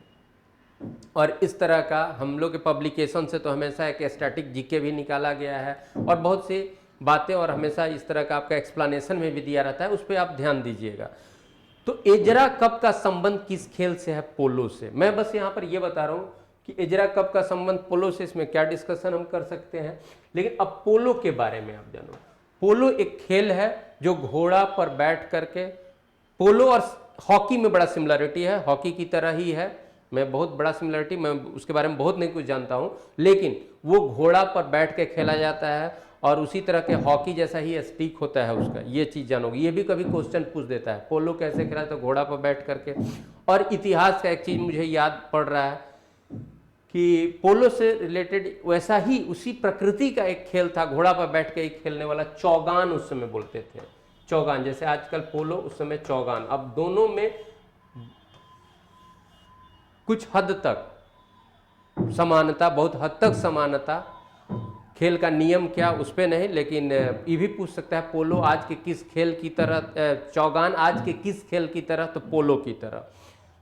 और इस तरह का हम लोग के पब्लिकेशन से तो हमेशा एक स्टैटिक जीके भी निकाला गया है और बहुत सी बातें, और हमेशा इस तरह का आपका एक्सप्लेनेशन में भी दिया रहता है, उस पर आप ध्यान दीजिएगा। तो एजरा कप का संबंध किस खेल से है? पोलो से। मैं बस यहाँ पर यह बता रहा हूँ कि एजरा कप का संबंध पोलो से, इसमें क्या डिस्कशन हम कर सकते हैं, लेकिन अब पोलो के बारे में आप जानो। पोलो एक खेल है जो घोड़ा पर बैठ करके, पोलो और हॉकी में बड़ा सिमिलरिटी है, हॉकी की तरह ही है, मैं बहुत बड़ा सिमिलरिटी, मैं उसके बारे में बहुत नहीं कुछ जानता हूँ, लेकिन वो घोड़ा पर बैठ के खेला जाता है और उसी तरह के हॉकी जैसा ही स्टिक होता है उसका, ये चीज़ जानोगे। ये भी कभी क्वेश्चन पूछ देता है, पोलो कैसे खेला? तो घोड़ा पर बैठ करके। और इतिहास का एक चीज़ मुझे याद पड़ रहा है कि पोलो से रिलेटेड वैसा ही उसी प्रकृति का एक खेल था, घोड़ा पर बैठ के एक खेलने वाला, चौगान उस समय बोलते थे। चौगान, जैसे आजकल पोलो, उस समय चौगान। अब दोनों में कुछ हद तक समानता, बहुत हद तक समानता, खेल का नियम क्या उस पर नहीं, लेकिन ये भी पूछ सकता है पोलो आज के किस खेल की तरह, चौगान आज के किस खेल की तरह? तो पोलो की तरह,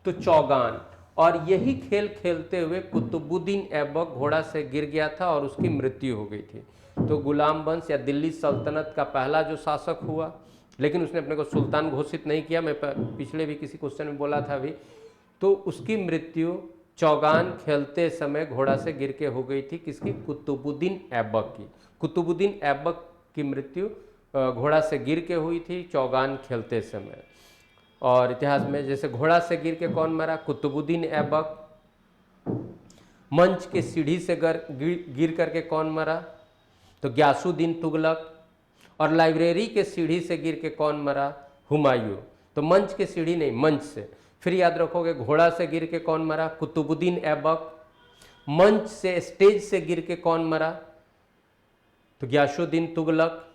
तो चौगान। और यही खेल खेलते हुए कुतुबुद्दीन ऐबक घोड़ा से गिर गया था और उसकी मृत्यु हो गई थी। तो गुलाम वंश या दिल्ली सल्तनत का पहला जो शासक हुआ, लेकिन उसने अपने को सुल्तान घोषित नहीं किया, मैं पिछले भी किसी क्वेश्चन में बोला था अभी, तो उसकी मृत्यु चौगान खेलते समय घोड़ा से गिर के हो गई थी। किसकी? कुतुबुद्दीन ऐबक की। कुतुबुद्दीन ऐबक की मृत्यु घोड़ा से गिर के हुई थी चौगान खेलते समय। और इतिहास में जैसे घोड़ा से गिर के कौन मरा? कुतुबुद्दीन ऐबक। मंच के सीढ़ी से गिर करके कौन मरा? तो ग्यासुद्दीन तुगलक। और लाइब्रेरी के सीढ़ी से गिर के कौन मरा? हुमायूं। तो मंच के सीढ़ी नहीं, मंच से। फिर याद रखोगे, घोड़ा से गिर के कौन मरा? कुतुबुद्दीन ऐबक। मंच से, स्टेज से गिर के कौन मरा? तो ग्यासुद्दीन तुगलक।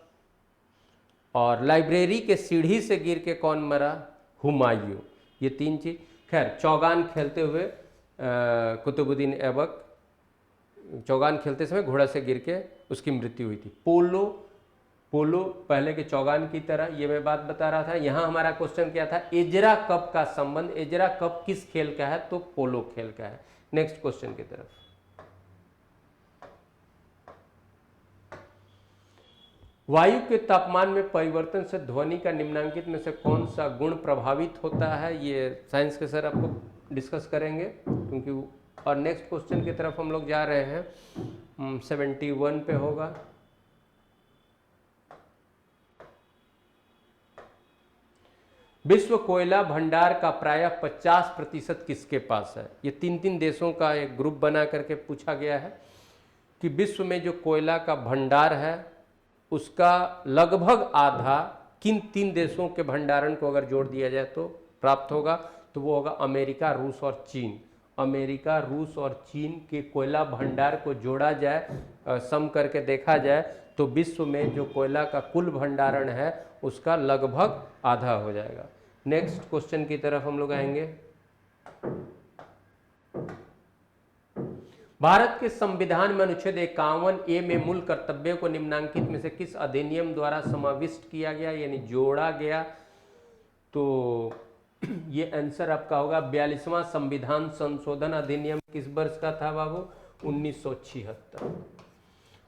और लाइब्रेरी के सीढ़ी से गिर के कौन मरा? हुमायूं। ये 3 चीज। खैर, चौगान खेलते हुए कुतुबुद्दीन ऐबक चौगान खेलते समय घोड़ा से गिर के उसकी मृत्यु हुई थी। पोलो पहले के चौगान की तरह, ये मैं बात बता रहा था। यहाँ हमारा क्वेश्चन क्या था? एजरा कप का संबंध, एजरा कप किस खेल का है? तो पोलो खेल का है। नेक्स्ट क्वेश्चन की तरफ। वायु के तापमान में परिवर्तन से ध्वनि का निम्नांकित में से कौन सा गुण प्रभावित होता है? ये साइंस के सर आपको डिस्कस करेंगे, क्योंकि और नेक्स्ट क्वेश्चन की तरफ हम लोग जा रहे हैं। 71 पे होगा। विश्व कोयला भंडार का प्रायः 50% किसके पास है? ये 3 देशों का एक ग्रुप बना करके पूछा गया है कि विश्व में जो कोयला का भंडार है उसका लगभग आधा किन 3 देशों के भंडारण को अगर जोड़ दिया जाए तो प्राप्त होगा? तो वो होगा अमेरिका, रूस और चीन। अमेरिका, रूस और चीन के कोयला भंडार को जोड़ा जाए, सम करके देखा जाए तो विश्व में जो कोयला का कुल भंडारण है उसका लगभग आधा हो जाएगा। नेक्स्ट क्वेश्चन की तरफ हम लोग आएंगे। भारत के संविधान में अनुच्छेद 51A में मूल कर्तव्यों को निम्नांकित में से किस अधिनियम द्वारा समाविष्ट किया गया, यानी जोड़ा गया? तो ये आंसर आपका होगा 42वां संविधान संशोधन अधिनियम। किस वर्ष का था बाबू? 1976।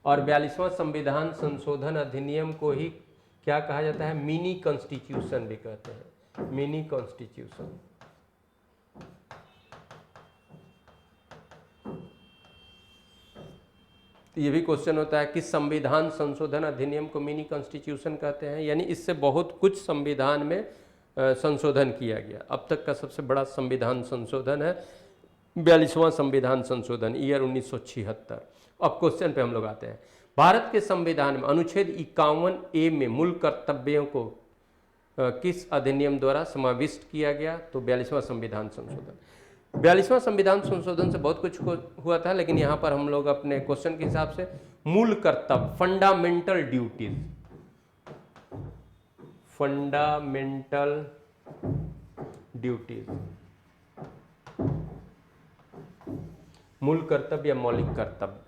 और 42वां संविधान संशोधन अधिनियम को ही क्या कहा जाता है? मिनी कॉन्स्टिट्यूशन भी कहते हैं, मिनी कॉन्स्टिट्यूशन। ये भी क्वेश्चन होता है कि संविधान संशोधन अधिनियम को मिनी कॉन्स्टिट्यूशन कहते हैं, यानी इससे बहुत कुछ संविधान में संशोधन किया गया। अब तक का सबसे बड़ा संविधान संशोधन है 42वां संविधान संशोधन, ईयर 1976। अब क्वेश्चन पे हम लोग आते हैं। भारत के संविधान में अनुच्छेद 51A में मूल कर्तव्यों को किस अधिनियम द्वारा समाविष्ट किया गया? तो 42वां संविधान संशोधन। 42वां संविधान संशोधन से बहुत कुछ हुआ था, लेकिन यहाँ पर हम लोग अपने क्वेश्चन के हिसाब से मूल कर्तव्य, फंडामेंटल ड्यूटीज, फंडामेंटल ड्यूटीज, मूल कर्तव्य या मौलिक कर्तव्य।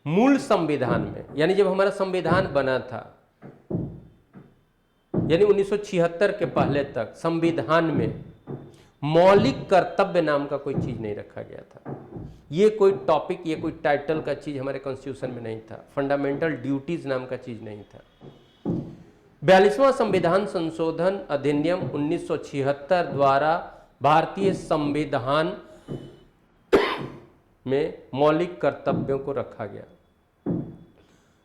मूल संविधान में, यानी जब हमारा संविधान बना था, यानी 1976 के पहले तक संविधान में मौलिक कर्तव्य नाम का कोई चीज नहीं रखा गया था। ये कोई टॉपिक, ये कोई टाइटल का चीज हमारे कॉन्स्टिट्यूशन में नहीं था। फंडामेंटल ड्यूटीज नाम का चीज नहीं था। 42वां संविधान संशोधन अधिनियम 1976 द्वारा भारतीय संविधान में मौलिक कर्तव्यों को रखा गया।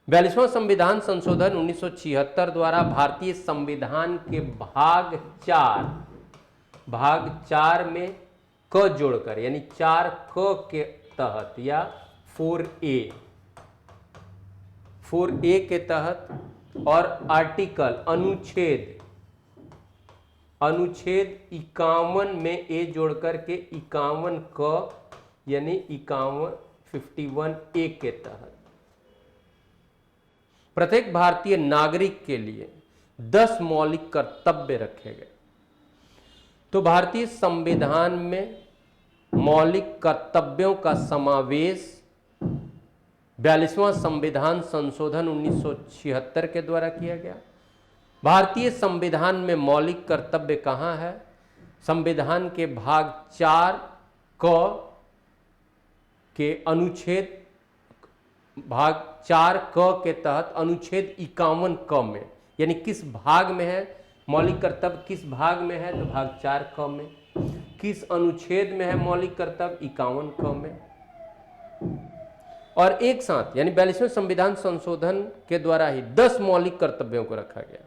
42वां संविधान संशोधन 1976 द्वारा भारतीय संविधान के भाग 4 में क जोड़कर, यानी 4 क के तहत या 4A के तहत और आर्टिकल अनुच्छेद 51 में ए जोड़कर के 51 क यानी 51A के तहत प्रत्येक भारतीय नागरिक के लिए 10 मौलिक कर्तव्य रखे गए। तो भारतीय संविधान में मौलिक कर्तव्यों का समावेश 42वां संविधान संशोधन 1976 के द्वारा किया गया। भारतीय संविधान में मौलिक कर्तव्य कहाँ है? संविधान के भाग 4 क के अनुच्छेद, भाग 4 क के तहत अनुच्छेद 51 क में, यानी किस भाग में है मौलिक कर्तव्य? किस भाग में है? तो भाग 4 क में। किस अनुच्छेद में है मौलिक कर्तव्य? 51 क में। और एक साथ, यानी 42वें संविधान संशोधन के द्वारा ही 10 मौलिक कर्तव्यों को रखा गया।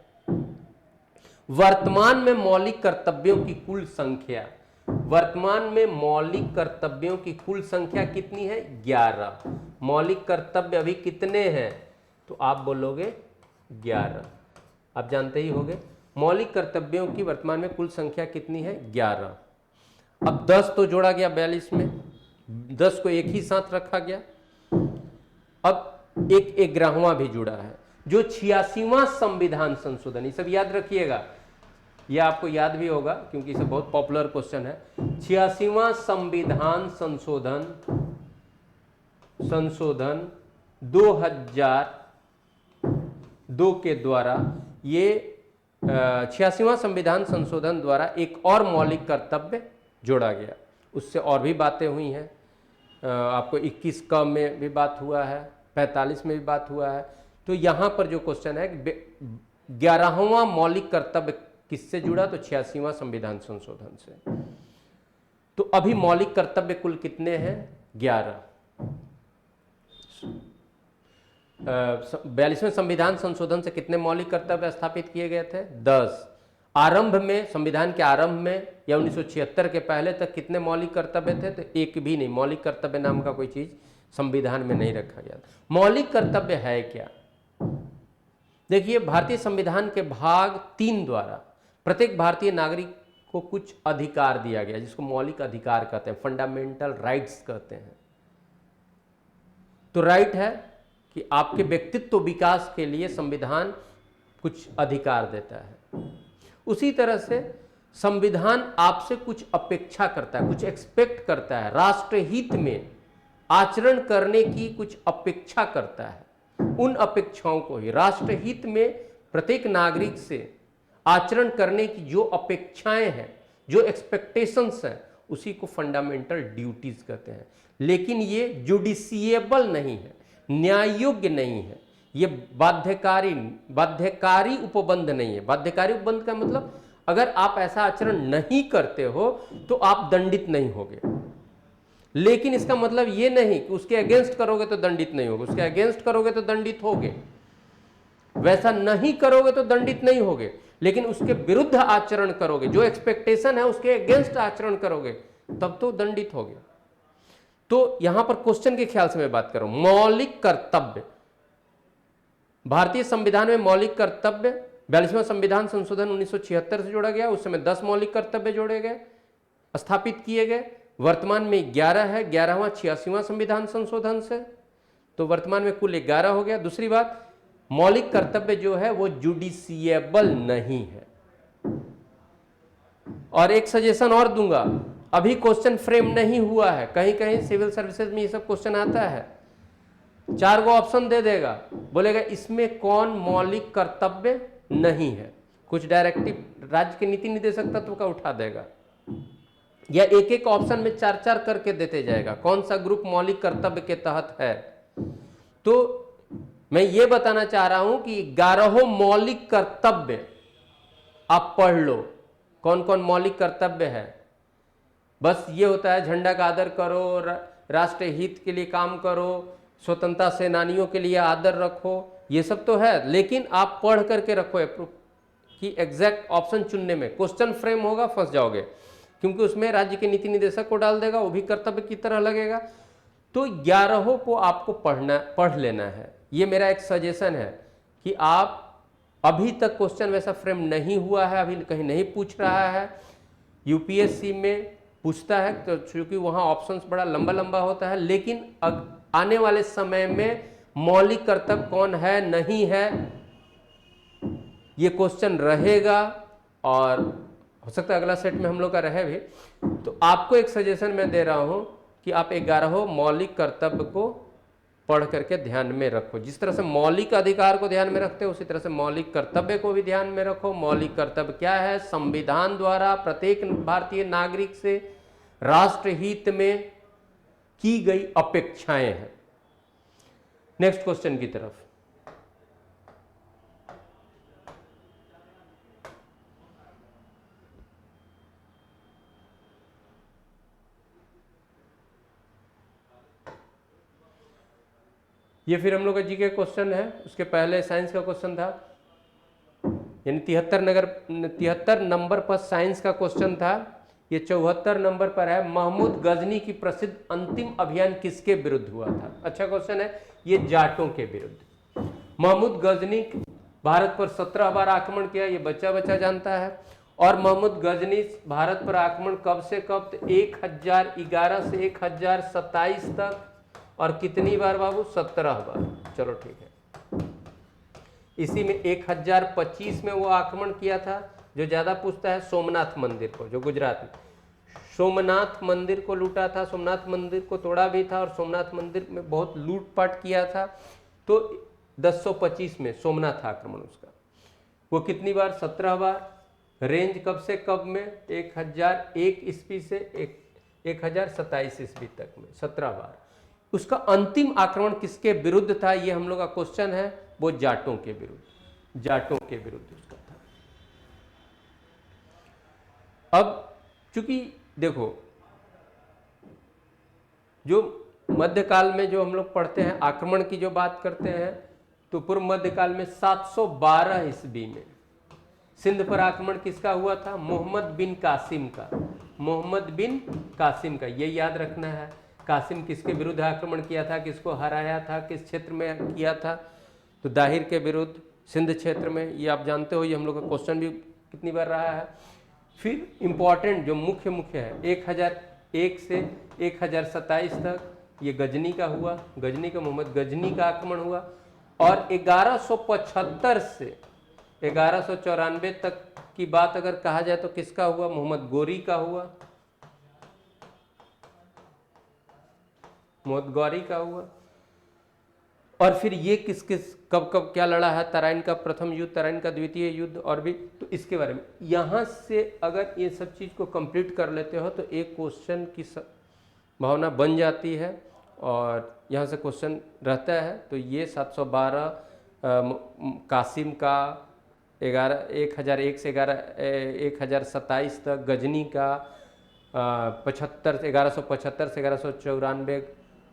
वर्तमान में मौलिक कर्तव्यों की कुल संख्या, वर्तमान में मौलिक कर्तव्यों की कुल संख्या कितनी है? 11। मौलिक कर्तव्य अभी कितने हैं? तो आप बोलोगे 11। आप जानते ही होंगे मौलिक कर्तव्यों की वर्तमान में कुल संख्या कितनी है? 11। अब 10 तो जोड़ा गया 42 में, 10 को एक ही साथ रखा गया। अब एक 11वां भी जुड़ा है, जो 86वां संविधान संशोधन, ये सब याद रखिएगा, ये आपको याद भी होगा क्योंकि इसे बहुत पॉपुलर क्वेश्चन है। 86वां संविधान संशोधन 2002 के द्वारा, ये 86वां संविधान संशोधन द्वारा एक और मौलिक कर्तव्य जोड़ा गया। उससे और भी बातें हुई हैं, आपको 21 क में भी बात हुआ है, 45 में भी बात हुआ है। तो यहाँ पर जो क्वेश्चन है 11वां मौलिक कर्तव्य किससे जुड़ा, तो 86वां संविधान संशोधन से। तो अभी मौलिक कर्तव्य कुल कितने हैं, 11। 42वें संविधान संशोधन से कितने मौलिक कर्तव्य स्थापित किए गए थे, 10। आरंभ में, संविधान के आरंभ में या 1976 के पहले तक कितने मौलिक कर्तव्य थे, तो एक भी नहीं। मौलिक कर्तव्य नाम का कोई चीज संविधान में नहीं रखा गया। मौलिक कर्तव्य है क्या, देखिए भारतीय संविधान के भाग 3 द्वारा प्रत्येक भारतीय नागरिक को कुछ अधिकार दिया गया, जिसको मौलिक अधिकार कहते हैं, फंडामेंटल राइट्स कहते हैं। तो राइट है कि आपके व्यक्तित्व विकास के लिए संविधान कुछ अधिकार देता है। उसी तरह से संविधान आपसे कुछ अपेक्षा करता है, कुछ एक्सपेक्ट करता है, राष्ट्रहित में आचरण करने की कुछ अपेक्षा करता है। उन अपेक्षाओं को ही, राष्ट्रहित में प्रत्येक नागरिक से आचरण करने की जो अपेक्षाएं हैं, जो एक्सपेक्टेशंस हैं, उसी को फंडामेंटल ड्यूटीज कहते हैं। लेकिन ये जुडिशिएबल नहीं है, न्याय योग्य नहीं है, ये बाध्यकारी उपबंध नहीं है। बाध्यकारी उपबंध का मतलब अगर आप ऐसा आचरण नहीं करते हो तो आप दंडित नहीं होगे, लेकिन इसका मतलब ये नहीं कि उसके अगेंस्ट करोगे तो दंडित नहीं होगे, उसके अगेंस्ट करोगे तो दंडित होगे। वैसा नहीं करोगे तो दंडित नहीं होगे, लेकिन उसके विरुद्ध आचरण करोगे, जो एक्सपेक्टेशन है उसके अगेंस्ट आचरण करोगे, तब तो दंडित होगे। तो यहां पर क्वेश्चन के ख्याल से मैं बात कर रहा हूं, मौलिक कर्तव्य। भारतीय संविधान में मौलिक कर्तव्य 42वां संविधान संशोधन 1976 से जोड़ा गया। उस समय 10 मौलिक कर्तव्य जोड़े गए, स्थापित किए गए। वर्तमान में 11 है, 11वां 86वां संविधान संशोधन से, तो वर्तमान में कुल 11 हो गया। दूसरी बात, मौलिक कर्तव्य जो है वो जुडिशिएबल नहीं है। और एक सजेशन और दूंगा, अभी क्वेश्चन फ्रेम नहीं हुआ है, कहीं कहीं सिविल सर्विसेज में ये सब क्वेश्चन आता है, 4 गो ऑप्शन दे देगा, बोलेगा इसमें कौन मौलिक कर्तव्य नहीं है। कुछ डायरेक्टिव राज्य के नीति निर्देशक तत्व का उठा देगा, या एक एक ऑप्शन में 4-4 करके देते जाएगा, कौन सा ग्रुप मौलिक कर्तव्य के तहत है। तो मैं ये बताना चाह रहा हूं कि 11 मौलिक कर्तव्य आप पढ़ लो, कौन कौन मौलिक कर्तव्य है। बस ये होता है झंडा का आदर करो, राष्ट्र हित के लिए काम करो, स्वतंत्रता सेनानियों के लिए आदर रखो, ये सब तो है, लेकिन आप पढ़ करके रखो कि एग्जैक्ट ऑप्शन चुनने में क्वेश्चन फ्रेम होगा, फंस जाओगे, क्योंकि उसमें राज्य के नीति निदेशक को डाल देगा, वो भी कर्तव्य की तरह लगेगा। तो 11 को आपको पढ़ लेना है। ये मेरा एक सजेशन है कि आप, अभी तक क्वेश्चन वैसा फ्रेम नहीं हुआ है, अभी कहीं नहीं पूछ रहा है, यूपीएससी में पूछता है तो चूंकि वहाँ ऑप्शंस बड़ा लंबा लंबा होता है, लेकिन आने वाले समय में मौलिक कर्तव्य कौन है नहीं है ये क्वेश्चन रहेगा, और हो सकता है अगला सेट में हम लोग का रहे भी। तो आपको एक सजेशन मैं दे रहा हूं कि आप 11 मौलिक कर्तव्य को पढ़ करके ध्यान में रखो। जिस तरह से मौलिक अधिकार को ध्यान में रखते हो, उसी तरह से मौलिक कर्तव्य को भी ध्यान में रखो। मौलिक कर्तव्य क्या है? संविधान द्वारा प्रत्येक भारतीय नागरिक से राष्ट्रहित में की गई अपेक्षाएं हैं। नेक्स्ट क्वेश्चन की तरफ। ये फिर हम लोग का जीके क्वेश्चन है, उसके पहले साइंस का क्वेश्चन था, यानी 73 नंबर पर साइंस का क्वेश्चन था। ये 74 नंबर पर है, महमूद गजनी की प्रसिद्ध अंतिम अभियान किसके विरुद्ध हुआ था? अच्छा क्वेश्चन है, ये जाटों के विरुद्ध। महमूद गजनी भारत पर 17 बार आक्रमण किया, ये बच्चा बच्चा जानता है। और महमूद गजनी भारत पर आक्रमण कब से कब? 1011 से 1027 तक। और कितनी बार बाबू? 17 बार। चलो ठीक है। इसी में 1025 में वो आक्रमण किया था। जो ज़्यादा पूछता है सोमनाथ मंदिर को, जो गुजरात में सोमनाथ मंदिर को लूटा था, सोमनाथ मंदिर को तोड़ा भी था और सोमनाथ मंदिर में बहुत लूटपाट किया था। तो 1025 में सोमनाथ आक्रमण उसका, वो कितनी बार? 17 बार। रेंज कब से कब में? 1001 ईस्वी से 1027 ईस्वी तक में 17 बार। उसका अंतिम आक्रमण किसके विरुद्ध था? ये हम लोग का क्वेश्चन है। वो जाटों के विरुद्ध, जाटों के विरुद्ध उसका था। अब चूंकि देखो, जो मध्यकाल में जो हम लोग पढ़ते हैं, आक्रमण की जो बात करते हैं, तो पूर्व मध्यकाल में 712 ईस्वी में सिंध पर आक्रमण किसका हुआ था? मोहम्मद बिन कासिम का। मोहम्मद बिन कासिम का, ये याद रखना है। कासिम किसके विरुद्ध आक्रमण किया था, किसको हराया था, किस क्षेत्र में किया था? तो दाहिर के विरुद्ध, सिंध क्षेत्र में। ये आप जानते हो, ये हम लोग का क्वेश्चन भी कितनी बार रहा है। फिर इंपॉर्टेंट जो मुख्य है, 1001 से 1027 तक ये गजनी का हुआ, गजनी का, मोहम्मद गजनी का आक्रमण हुआ। और 1175 से 1194 तक की बात अगर कहा जाए तो किसका हुआ? मोहम्मद गौरी का हुआ, मोहम्मद गौरी का हुआ। और फिर ये किस किस कब कब क्या लड़ा है? तराइन का प्रथम युद्ध, तराइन का द्वितीय युद्ध, और भी तो इसके बारे में। यहाँ से अगर ये सब चीज़ को कंप्लीट कर लेते हो तो एक क्वेश्चन की भावना बन जाती है और यहाँ से क्वेश्चन रहता है। तो ये 712 कासिम का, 1001 से 1027 तक गजनी का, 1175 से 1194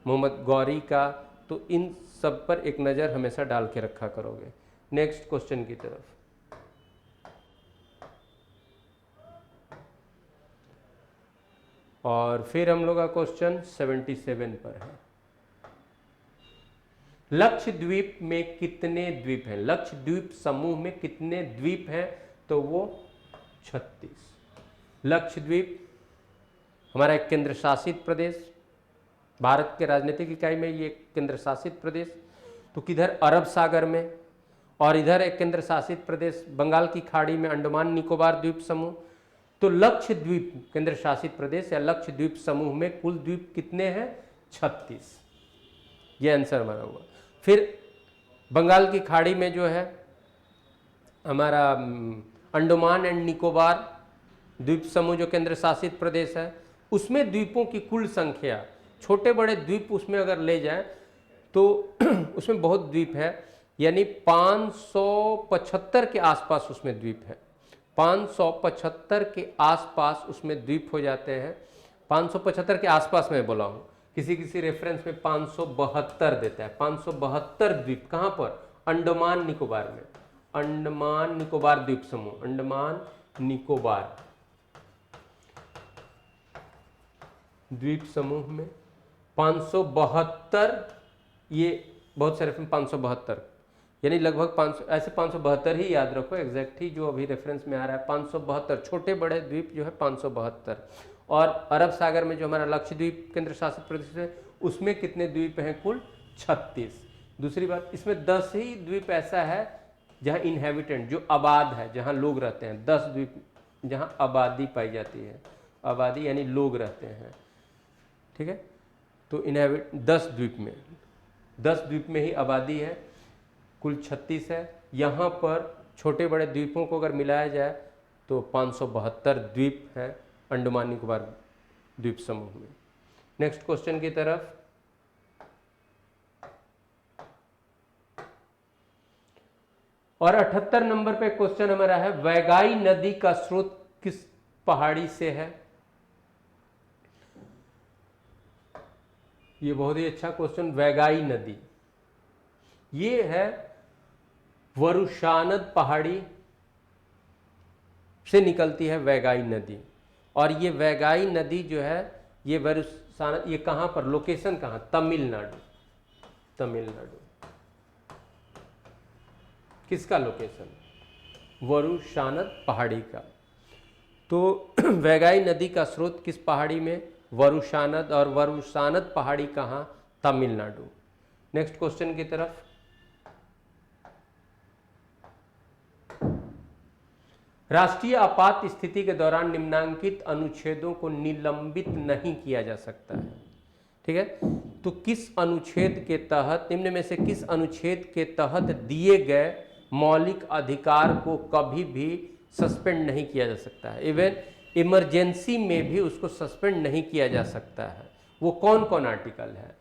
मोहम्मद गौरी का। तो इन सब पर एक नज़र हमेशा डाल के रखा करोगे। नेक्स्ट क्वेश्चन की तरफ। और फिर हम लोग का क्वेश्चन 77 पर है। लक्षद्वीप में कितने द्वीप हैं? लक्षद्वीप समूह में कितने द्वीप हैं? तो वो 36। लक्षद्वीप हमारा एक केंद्र शासित प्रदेश, भारत के राजनीतिक इकाई में ये केंद्र शासित प्रदेश। तो किधर? अरब सागर में। और इधर एक केंद्र शासित प्रदेश बंगाल की खाड़ी में, अंडमान निकोबार द्वीप समूह। तो लक्षद्वीप केंद्र शासित प्रदेश या लक्षद्वीप समूह में कुल द्वीप कितने हैं? 36। ये आंसर हमारा हुआ। फिर बंगाल की खाड़ी में जो है हमारा अंडमान एंड निकोबार द्वीप समूह जो केंद्र शासित प्रदेश है, उसमें द्वीपों की कुल संख्या, छोटे बड़े द्वीप उसमें अगर ले जाएं तो उसमें बहुत द्वीप है, यानी 575 के आसपास उसमें द्वीप है। 575 के आसपास उसमें द्वीप हो जाते हैं। 575 के आसपास मैं बोला हूँ, किसी किसी रेफरेंस में 572 देता है। 572 द्वीप कहाँ पर? अंडमान निकोबार में, अंडमान निकोबार द्वीप समूह, अंडमान निकोबार द्वीप समूह में 572, ये बहुत सारे 572, यानी लगभग 500, ऐसे 572 ही याद रखो, एग्जैक्ट ही जो अभी रेफरेंस में आ रहा है 572 छोटे बड़े द्वीप जो है 572। और अरब सागर में जो हमारा लक्षद्वीप केंद्र शासित प्रदेश है, उसमें कितने द्वीप हैं? कुल 36। दूसरी बात, इसमें 10 ही द्वीप ऐसा है जहाँ इनहेबिटेंट, जो आबाद है, जहाँ लोग रहते हैं। 10 द्वीप जहाँ आबादी पाई जाती है, आबादी यानी लोग रहते हैं, ठीक है। तो इनहेबिट 10 द्वीप में, 10 द्वीप में ही आबादी है, कुल 36 है। यहाँ पर छोटे बड़े द्वीपों को अगर मिलाया जाए तो 572 द्वीप हैं अंडमान निकोबार द्वीप समूह में। नेक्स्ट क्वेश्चन की तरफ। और 78 नंबर पे क्वेश्चन हमारा है, वैगाई नदी का स्रोत किस पहाड़ी से है? ये बहुत ही अच्छा क्वेश्चन। वैगाई नदी ये है वरुशानद पहाड़ी से निकलती है वैगाई नदी। और ये वैगाई नदी जो है, ये वरुशानद, ये कहाँ पर? लोकेशन कहाँ? तमिलनाडु। तमिलनाडु किसका लोकेशन? वरुशानद पहाड़ी का। तो वैगाई नदी का स्रोत किस पहाड़ी में? वरुशानद। और वरुशानद पहाड़ी कहाँ? तमिलनाडु। नेक्स्ट क्वेश्चन की तरफ। राष्ट्रीय आपात स्थिति के दौरान निम्नांकित अनुच्छेदों को निलंबित नहीं किया जा सकता है। ठीक है, तो किस अनुच्छेद के तहत, निम्न में से किस अनुच्छेद के तहत दिए गए मौलिक अधिकार को कभी भी सस्पेंड नहीं किया जा सकता है? इवन इमरजेंसी में भी उसको सस्पेंड नहीं किया जा सकता है। वो कौन कौन आर्टिकल है?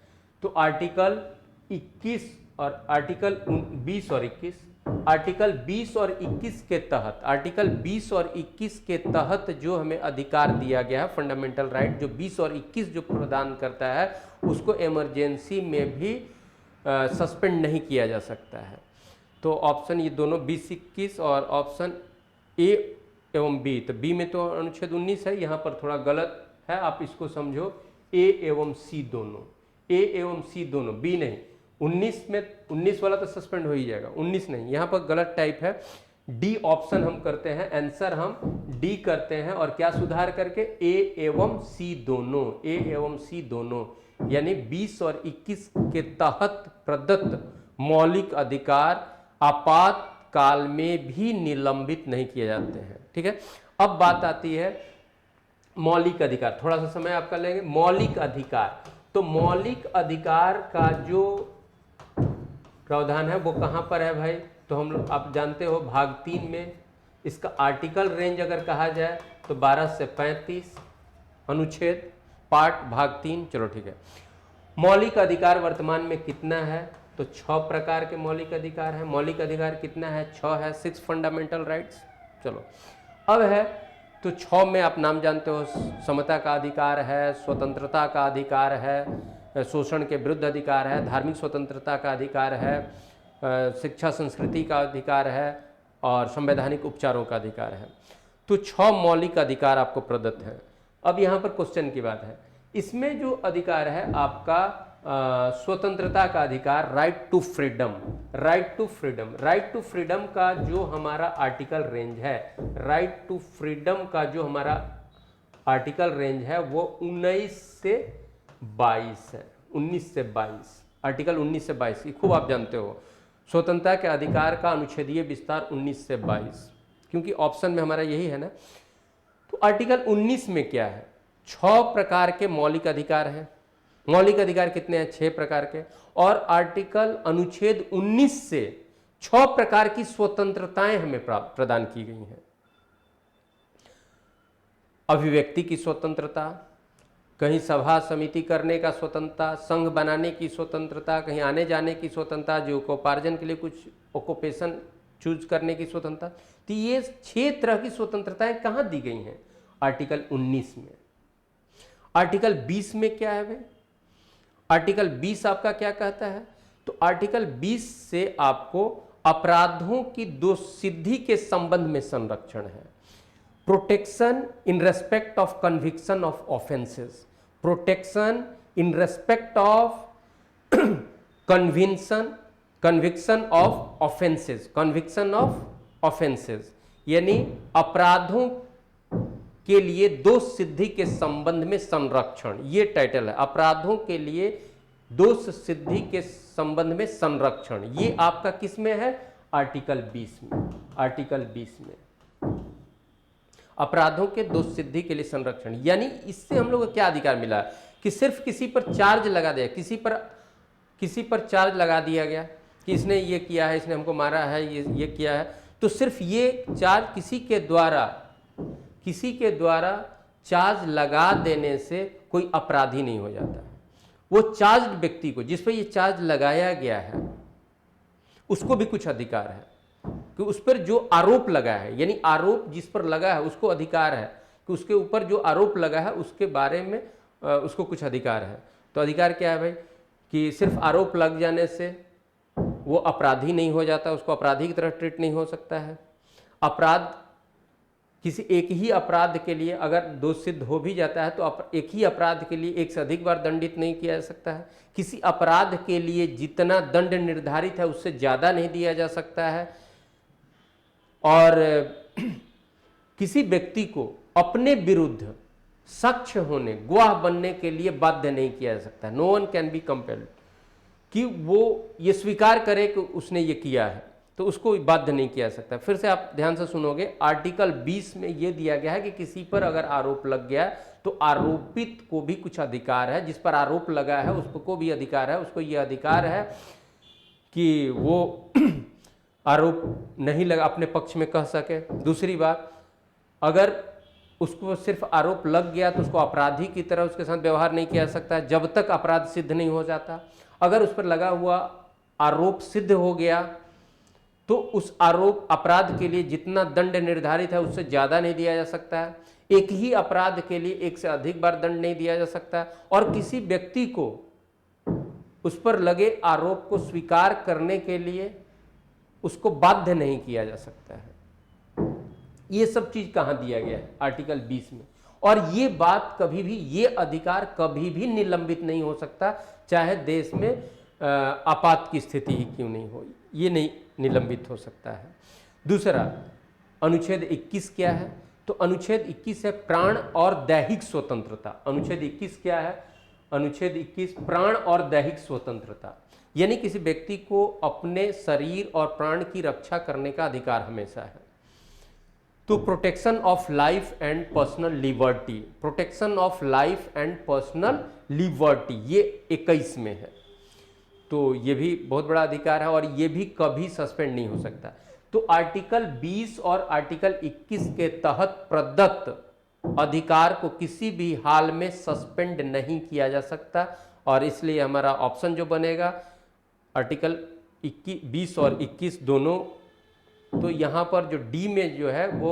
तो आर्टिकल 21 और आर्टिकल 20 और 21, आर्टिकल 20 और 21 के तहत, आर्टिकल 20 और 21 के तहत जो हमें अधिकार दिया गया है, फंडामेंटल राइट, जो 20 और 21 जो प्रदान करता है, उसको इमरजेंसी में भी सस्पेंड नहीं किया जा सकता है। तो ऑप्शन ये दोनों 20-21 और ऑप्शन ए एवं बी, तो बी में तो अनुच्छेद 19 है, यहाँ पर थोड़ा गलत है, आप इसको समझो ए एवं सी दोनों, ए एवं सी दोनों, बी नहीं। 19 में 19 वाला तो सस्पेंड हो ही जाएगा, 19 नहीं, यहाँ पर गलत टाइप है। डी ऑप्शन हम करते हैं, आंसर हम डी करते हैं, और क्या सुधार करके ए एवं सी दोनों, ए एवं सी दोनों, यानी 20 और 21 के तहत प्रदत्त मौलिक अधिकार आपातकाल में भी निलंबित नहीं किए जाते हैं। ठीक है, अब बात आती है मौलिक अधिकार, थोड़ा सा समय आपका लेंगे। मौलिक अधिकार, तो मौलिक अधिकार का जो प्रावधान है वो कहाँ पर है भाई? तो हम लोग, आप जानते हो, भाग 3 में इसका आर्टिकल रेंज अगर कहा जाए तो 12 से 35 अनुच्छेद, पार्ट भाग 3। चलो ठीक है, मौलिक अधिकार वर्तमान में कितना है? तो 6 प्रकार के मौलिक अधिकार है। मौलिक अधिकार कितना है? 6 है, 6 फंडामेंटल राइट्स। चलो अब है, तो 6 में आप नाम जानते हो, समता का अधिकार है, स्वतंत्रता का अधिकार है, शोषण के विरुद्ध अधिकार है, धार्मिक स्वतंत्रता का अधिकार है, शिक्षा संस्कृति का अधिकार है, और संवैधानिक उपचारों का अधिकार है। तो 6 मौलिक अधिकार आपको प्रदत्त हैं। अब यहाँ पर क्वेश्चन की बात है, इसमें जो अधिकार है आपका स्वतंत्रता का अधिकार, right to freedom, right to freedom, right to freedom का जो हमारा आर्टिकल रेंज है, राइट टू फ्रीडम का जो हमारा आर्टिकल रेंज है वो 19 से 22 है, 19 से 22, आर्टिकल 19 से 22, ये खूब आप जानते हो। स्वतंत्रता के अधिकार का अनुच्छेदीय विस्तार 19 से 22, क्योंकि ऑप्शन में हमारा यही है ना। तो आर्टिकल 19 में क्या है? 6 प्रकार के मौलिक अधिकार हैं। मौलिक अधिकार कितने हैं? 6 प्रकार के। और आर्टिकल अनुच्छेद 19 से 6 प्रकार की स्वतंत्रताएं हमें प्रदान की गई हैं। अभिव्यक्ति की स्वतंत्रता, कहीं सभा समिति करने का स्वतंत्रता, संघ बनाने की स्वतंत्रता, कहीं आने जाने की स्वतंत्रता, जो उपार्जन के लिए कुछ ऑक्यूपेशन चूज करने की स्वतंत्रता। तो ये 6 तरह की स्वतंत्रताएं कहाँ दी गई हैं? आर्टिकल 19 में। आर्टिकल 20 में क्या है भाई? आर्टिकल 20 आपका क्या कहता है? तो आर्टिकल 20 से आपको अपराधों की दोषसिद्धि के संबंध में संरक्षण है। Protection in respect of conviction of offences, protection in respect of conviction of offences, conviction of offences, यानी अपराधों के लिए दोष सिद्धि के संबंध में संरक्षण, ये टाइटल है। अपराधों के लिए दोष सिद्धि के संबंध में संरक्षण, ये आपका किस में है? आर्टिकल 20 में। आर्टिकल 20 में अपराधों के दोष सिद्धि के लिए संरक्षण, यानी इससे हम लोग को क्या अधिकार मिला कि सिर्फ किसी पर चार्ज लगा दिया, किसी पर चार्ज लगा दिया गया कि इसने ये किया है, इसने हमको मारा है, ये किया है, तो सिर्फ ये चार्ज किसी के द्वारा चार्ज लगा देने से कोई अपराधी नहीं हो जाता है। वो चार्ज व्यक्ति को, जिस पर ये चार्ज लगाया गया है, उसको भी कुछ अधिकार है कि उस पर जो आरोप लगा है, यानी आरोप जिस पर लगा है उसको अधिकार है कि उसके ऊपर जो आरोप लगा है उसके बारे में उसको कुछ अधिकार है। तो अधिकार क्या है भाई? कि सिर्फ आरोप लग जाने से वो अपराधी नहीं हो जाता, उसको अपराधी की तरह ट्रीट नहीं हो सकता है। अपराध, किसी एक ही अपराध के लिए अगर दोष सिद्ध हो भी जाता है तो एक ही अपराध के लिए एक से अधिक बार दंडित नहीं किया जा सकता है। किसी अपराध के लिए जितना दंड निर्धारित है उससे ज़्यादा नहीं दिया जा सकता है। और किसी व्यक्ति को अपने विरुद्ध साक्ष होने, गवाह बनने के लिए बाध्य नहीं किया जा सकता। No one can be compelled कि वो ये स्वीकार करे कि उसने ये किया है। तो उसको बाध्य नहीं किया जा सकता। फिर से आप ध्यान से सुनोगे, आर्टिकल 20 में ये दिया गया है कि किसी पर अगर आरोप लग गया तो आरोपित को भी कुछ अधिकार है, जिस पर आरोप लगा है उसको भी अधिकार है, उसको ये अधिकार है कि वो आरोप नहीं लगा अपने पक्ष में कह सके। दूसरी बात, अगर उसको सिर्फ आरोप लग गया तो उसको अपराधी की तरह उसके साथ व्यवहार नहीं किया जा सकता जब तक अपराध सिद्ध नहीं हो जाता। अगर उस पर लगा हुआ आरोप सिद्ध हो गया तो उस आरोप अपराध के लिए जितना दंड निर्धारित है उससे ज्यादा नहीं दिया जा सकता है। एक ही अपराध के लिए एक से अधिक बार दंड नहीं दिया जा सकता, और किसी व्यक्ति को उस पर लगे आरोप को स्वीकार करने के लिए उसको बाध्य नहीं किया जा सकता है। ये सब चीज कहां दिया गया है? आर्टिकल 20 में। और ये बात कभी भी, ये अधिकार कभी भी निलंबित नहीं हो सकता, चाहे देश में आपात की स्थिति ही क्यों नहीं हो, ये नहीं निलंबित हो सकता है। दूसरा, अनुच्छेद 21 क्या है? तो अनुच्छेद 21 है प्राण और दैहिक स्वतंत्रता। अनुच्छेद 21 क्या है? अनुच्छेद 21 प्राण और दैहिक स्वतंत्रता, यानी किसी व्यक्ति को अपने शरीर और प्राण की रक्षा करने का अधिकार हमेशा है। तो protection of life and personal liberty, protection of life and personal liberty, ये 21 में है। तो ये भी बहुत बड़ा अधिकार है और ये भी कभी सस्पेंड नहीं हो सकता। तो आर्टिकल 20 और आर्टिकल 21 के तहत प्रदत्त अधिकार को किसी भी हाल में सस्पेंड नहीं किया जा सकता, और इसलिए हमारा ऑप्शन जो बनेगा आर्टिकल 20 और 21 दोनों। तो यहाँ पर जो डी में जो है वो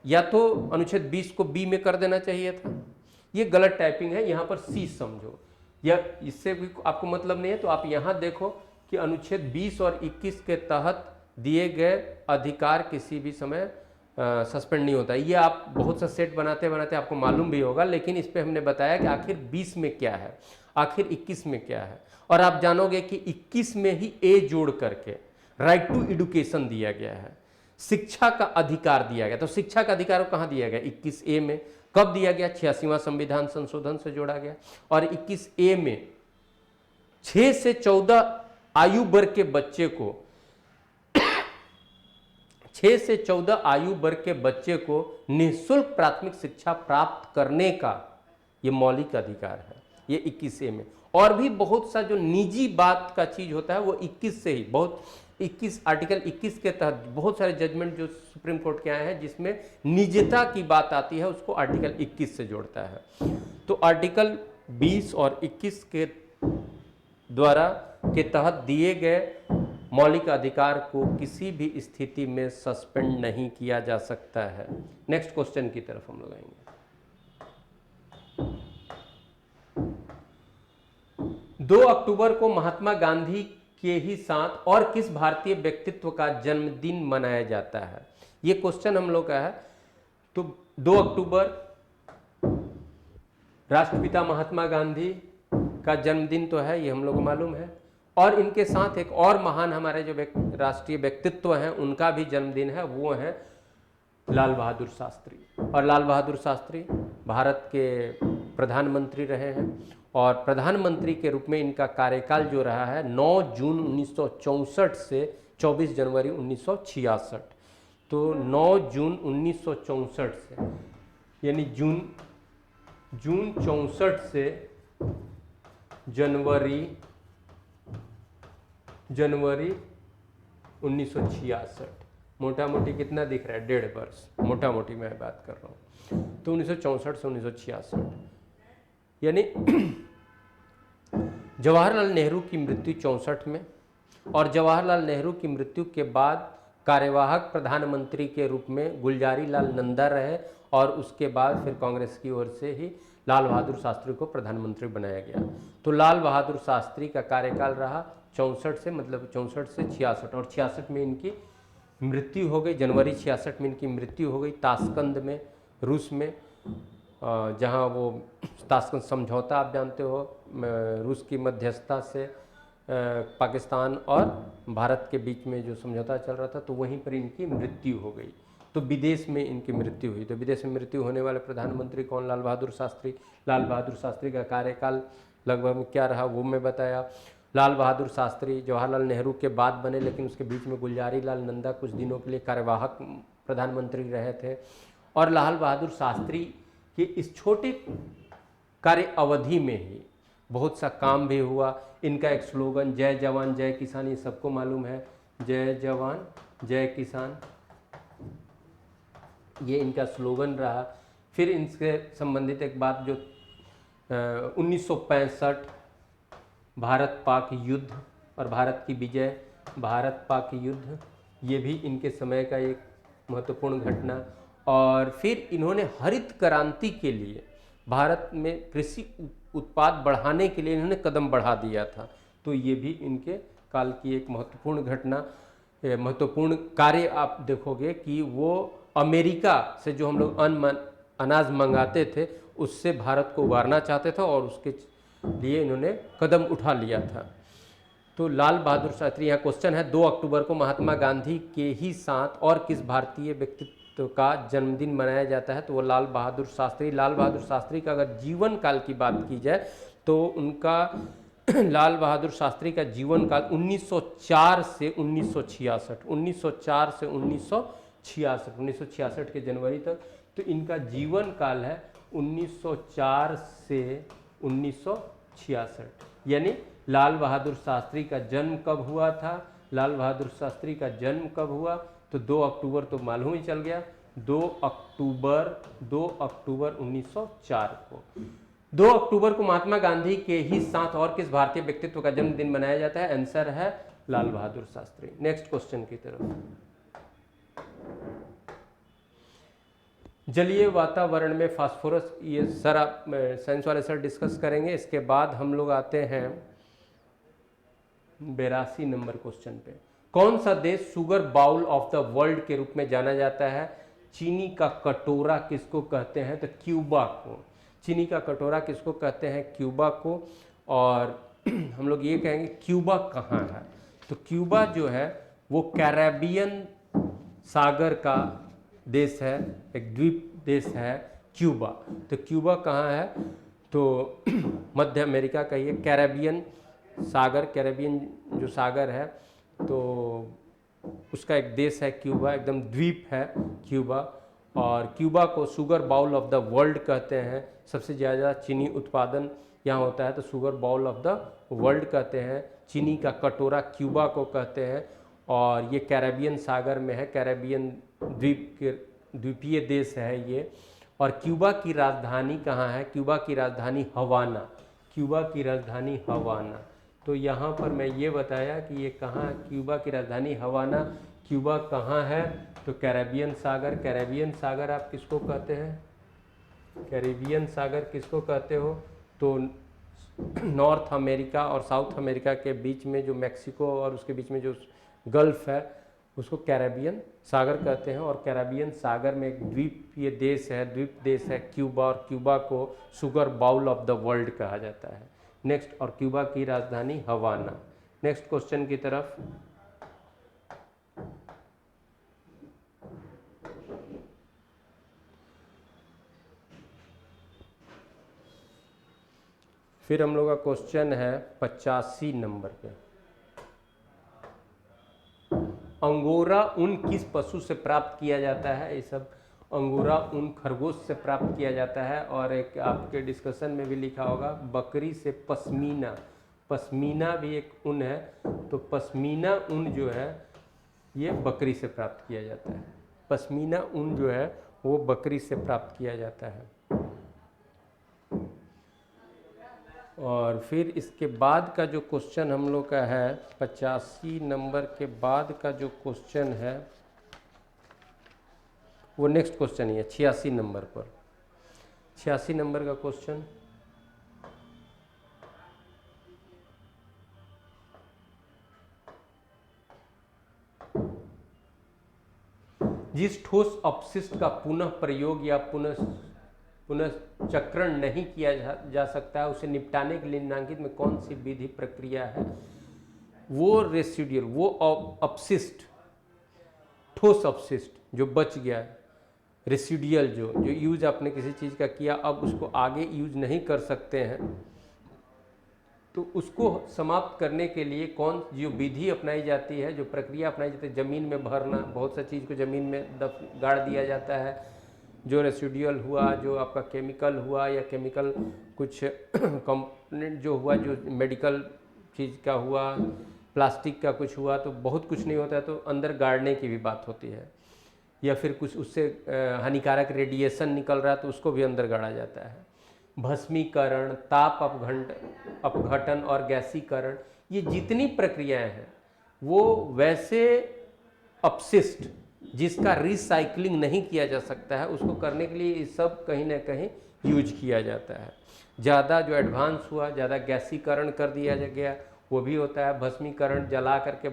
या तो अनुच्छेद 20 को बी में कर देना चाहिए था, ये गलत टाइपिंग है, यहाँ पर सी समझो, या इससे भी आपको मतलब नहीं है तो आप यहाँ देखो कि अनुच्छेद 20 और 21 के तहत दिए गए अधिकार किसी भी समय सस्पेंड नहीं होता। ये आप बहुत सा सेट बनाते बनाते आपको मालूम भी होगा, लेकिन इस पे हमने बताया कि आखिर 20 में क्या है, आखिर 21 में क्या है, और आप जानोगे कि 21 में ही ए जोड़ करके राइट टू एजुकेशन दिया गया है, शिक्षा का अधिकार दिया गया। तो शिक्षा का अधिकार कहाँ दिया गया? 21A में। कब दिया गया? 86वां संविधान संशोधन से जोड़ा गया। और 21A में 6 से 14 आयु वर्ग के बच्चे को 6 से 14 आयु वर्ग के बच्चे को निःशुल्क प्राथमिक शिक्षा प्राप्त करने का ये मौलिक अधिकार है, ये 21A में। और भी बहुत सा जो निजी बात का चीज होता है वो 21 से ही, बहुत 21 आर्टिकल 21 के तहत बहुत सारे जजमेंट जो सुप्रीम कोर्ट के आए हैं जिसमें निजता की बात आती है उसको आर्टिकल 21 से जोड़ता है। तो आर्टिकल 20 और 21 के द्वारा के तहत दिए गए मौलिक अधिकार को किसी भी स्थिति में सस्पेंड नहीं किया जा सकता है। नेक्स्ट क्वेश्चन की तरफ हम लोग आएंगे। 2 अक्टूबर को महात्मा गांधी के ही साथ और किस भारतीय व्यक्तित्व का जन्मदिन मनाया जाता है? ये क्वेश्चन हम लोग का है। तो 2 अक्टूबर राष्ट्रपिता महात्मा गांधी का जन्मदिन तो है, ये हम लोग को मालूम है, और इनके साथ एक और महान हमारे जो राष्ट्रीय व्यक्तित्व हैं उनका भी जन्मदिन है, वो है लाल बहादुर शास्त्री। और लाल बहादुर शास्त्री भारत के प्रधानमंत्री रहे हैं, और प्रधानमंत्री के रूप में इनका कार्यकाल जो रहा है 9 जून 1964 से 24 जनवरी 1966। तो 9 जून 1964 से, यानी जून 64 से जनवरी 1966, मोटा मोटी कितना दिख रहा है? 1.5 वर्ष, मोटा मोटी मैं बात कर रहा हूँ। तो 1964 से 1966, यानी जवाहरलाल नेहरू की मृत्यु 64 में, और जवाहरलाल नेहरू की मृत्यु के बाद कार्यवाहक प्रधानमंत्री के रूप में गुलजारी लाल नंदा रहे, और उसके बाद फिर कांग्रेस की ओर से ही लाल बहादुर शास्त्री को प्रधानमंत्री बनाया गया। तो लाल बहादुर शास्त्री का कार्यकाल रहा 64 से, मतलब 64 से 66, और 66 में इनकी मृत्यु हो गई। जनवरी 66 में इनकी मृत्यु हो गई ताशकंद में, रूस में, जहां वो ताशकंद समझौता आप जानते हो, रूस की मध्यस्थता से पाकिस्तान और भारत के बीच में जो समझौता चल रहा था, तो वहीं पर इनकी मृत्यु हो गई। तो विदेश में इनकी मृत्यु हुई। तो विदेश में मृत्यु होने वाले प्रधानमंत्री कौन? लाल बहादुर शास्त्री। लाल बहादुर शास्त्री का कार्यकाल लगभग क्या रहा वो मैं बताया। लाल बहादुर शास्त्री जवाहरलाल नेहरू के बाद बने, लेकिन उसके बीच में गुलजारी लाल नंदा कुछ दिनों के लिए कार्यवाहक प्रधानमंत्री रहे थे। और लाल बहादुर शास्त्री के इस छोटे कार्य अवधि में ही बहुत सा काम भी हुआ। इनका एक स्लोगन जय जवान जय किसान, ये सबको मालूम है, जय जवान जय किसान, ये इनका स्लोगन रहा। फिर इनसे संबंधित एक बात जो 1965 भारत पाक युद्ध और भारत की विजय, भारत पाक युद्ध, ये भी इनके समय का एक महत्वपूर्ण घटना। और फिर इन्होंने हरित क्रांति के लिए भारत में कृषि उत्पाद बढ़ाने के लिए इन्होंने कदम बढ़ा दिया था, तो ये भी इनके काल की एक महत्वपूर्ण घटना, महत्वपूर्ण कार्य। आप देखोगे कि वो अमेरिका से जो हम लोग अनाज मंगाते थे उससे भारत को उबारना चाहते थे और उसके लिए इन्होंने कदम उठा लिया था। तो लाल बहादुर शास्त्री, यहाँ क्वेश्चन है 2 अक्टूबर को महात्मा गांधी के ही साथ और किस भारतीय व्यक्तित्व का जन्मदिन मनाया जाता है? तो वो लाल बहादुर शास्त्री। लाल बहादुर शास्त्री का अगर जीवन काल की बात की जाए तो उनका लाल बहादुर शास्त्री का जीवन काल 1904 से 1966, 1904 से 1966, 1966 के जनवरी तक, तो इनका जीवन काल है 1904 से 1966। यानी लाल बहादुर शास्त्री का जन्म कब हुआ था? लाल बहादुर शास्त्री का जन्म कब हुआ? तो 2 अक्टूबर तो मालूम ही चल गया, 2 अक्टूबर 1904 को। 2 अक्टूबर को महात्मा गांधी के ही साथ और किस भारतीय व्यक्तित्व का जन्मदिन मनाया जाता है? आंसर है लाल बहादुर शास्त्री। नेक्स्ट क्वेश्चन की तरफ। जलीय वातावरण में फास्फोरस, ये सर आप साइंस वाले सर डिस्कस करेंगे। इसके बाद हम लोग आते हैं 82 नंबर क्वेश्चन पे। कौन सा देश sugar bowl of the world के रूप में जाना जाता है? चीनी का कटोरा किसको कहते हैं? तो क्यूबा को। चीनी का कटोरा किसको कहते हैं? क्यूबा को। और हम लोग ये कहेंगे क्यूबा कहाँ है? तो क्यूबा जो है वो कैरेबियन सागर का देश है, एक द्वीप देश है क्यूबा। तो क्यूबा कहाँ है? तो मध्य अमेरिका का ये कैरेबियन सागर, कैरेबियन जो सागर है तो उसका एक देश है क्यूबा, एकदम द्वीप है क्यूबा। और क्यूबा को sugar bowl of the world कहते हैं। सबसे ज़्यादा चीनी उत्पादन यहाँ होता है तो sugar bowl of the world कहते हैं। चीनी का कटोरा क्यूबा को कहते हैं और ये कैरेबियन सागर में है, कैरेबियन द्वीप के द्वीपीय देश है ये। और क्यूबा की राजधानी कहाँ है? क्यूबा की राजधानी हवाना, क्यूबा की राजधानी हवाना। तो यहाँ पर मैं ये बताया कि ये कहाँ है, क्यूबा की राजधानी हवाना। क्यूबा कहाँ है? तो कैरेबियन सागर। कैरेबियन सागर आप किसको कहते हैं? कैरेबियन सागर किसको कहते हो? तो नॉर्थ अमेरिका और साउथ अमेरिका के बीच में जो मैक्सिको और उसके बीच में जो गल्फ है उसको कैरेबियन सागर कहते हैं। और कैरेबियन सागर में एक द्वीपीय देश है, द्वीप देश है क्यूबा, और क्यूबा को sugar bowl of the world कहा जाता है। नेक्स्ट, और क्यूबा की राजधानी हवाना। नेक्स्ट क्वेश्चन की तरफ। फिर हम लोग का क्वेश्चन है 85 नंबर पे। अंगोरा ऊन किस पशु से प्राप्त किया जाता है? ये सब अंगोरा ऊन खरगोश से प्राप्त किया जाता है। और एक आपके डिस्कशन में भी लिखा होगा बकरी से पश्मीना, पश्मीना भी एक ऊन है। तो पश्मीना ऊन जो है ये बकरी से प्राप्त किया जाता है। पश्मीना ऊन जो है वो बकरी से प्राप्त किया जाता है। और फिर इसके बाद का जो क्वेश्चन हम लोग का है 85 नंबर के बाद का जो क्वेश्चन है वो नेक्स्ट क्वेश्चन ही है 86 नंबर पर। 86 नंबर का क्वेश्चन, जिस ठोस अपशिष्ट का पुनः प्रयोग या पुनः चक्रण नहीं किया जा सकता है उसे निपटाने के लिए निम्नलिखित में कौन सी विधि प्रक्रिया है? वो रेसिडुअल, वो अपशिष्ट, ठोस अपशिष्ट जो बच गया है, रेसिडुअल जो यूज आपने किसी चीज़ का किया अब उसको आगे यूज नहीं कर सकते हैं, तो उसको समाप्त करने के लिए कौन जो विधि अपनाई जाती है, जो प्रक्रिया अपनाई जाती है, ज़मीन में भरना, बहुत सा चीज़ को ज़मीन में गाड़ दिया जाता है, जो रेसिडुअल हुआ, जो आपका केमिकल हुआ या केमिकल कुछ कंपोनेंट जो हुआ, जो मेडिकल चीज़ का हुआ, प्लास्टिक का कुछ हुआ, तो बहुत कुछ नहीं होता है तो अंदर गाड़ने की भी बात होती है, या फिर कुछ उससे हानिकारक रेडिएशन निकल रहा है तो उसको भी अंदर गाड़ा जाता है। भस्मीकरण, ताप अपघटन और गैसीकरण, ये जितनी प्रक्रियाएं हैं वो वैसे अपशिष्ट जिसका रिसाइकलिंग नहीं किया जा सकता है उसको करने के लिए ये सब कहीं ना कहीं यूज किया जाता है। ज़्यादा जो एडवांस हुआ, ज़्यादा गैसीकरण कर दिया गया वो भी होता है। भस्मीकरण, जला करके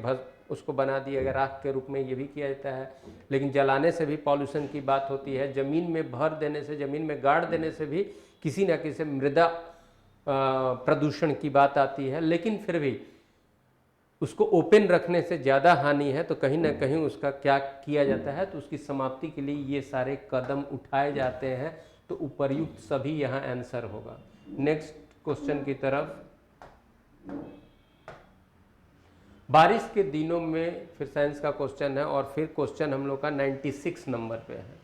उसको बना दिया गया राख के रूप में, ये भी किया जाता है। लेकिन जलाने से भी पॉल्यूशन की बात होती है, ज़मीन में भर देने से, ज़मीन में गाड़ देने से भी किसी न किसी मृदा प्रदूषण की बात आती है। लेकिन फिर भी उसको ओपन रखने से ज़्यादा हानि है, तो कहीं ना कहीं उसका क्या किया जाता है, तो उसकी समाप्ति के लिए ये सारे कदम उठाए जाते हैं। तो उपर्युक्त सभी यहाँ आंसर होगा। नेक्स्ट क्वेश्चन की तरफ। बारिश के दिनों में, फिर साइंस का क्वेश्चन है और फिर क्वेश्चन हम लोग का 96 नंबर पे है।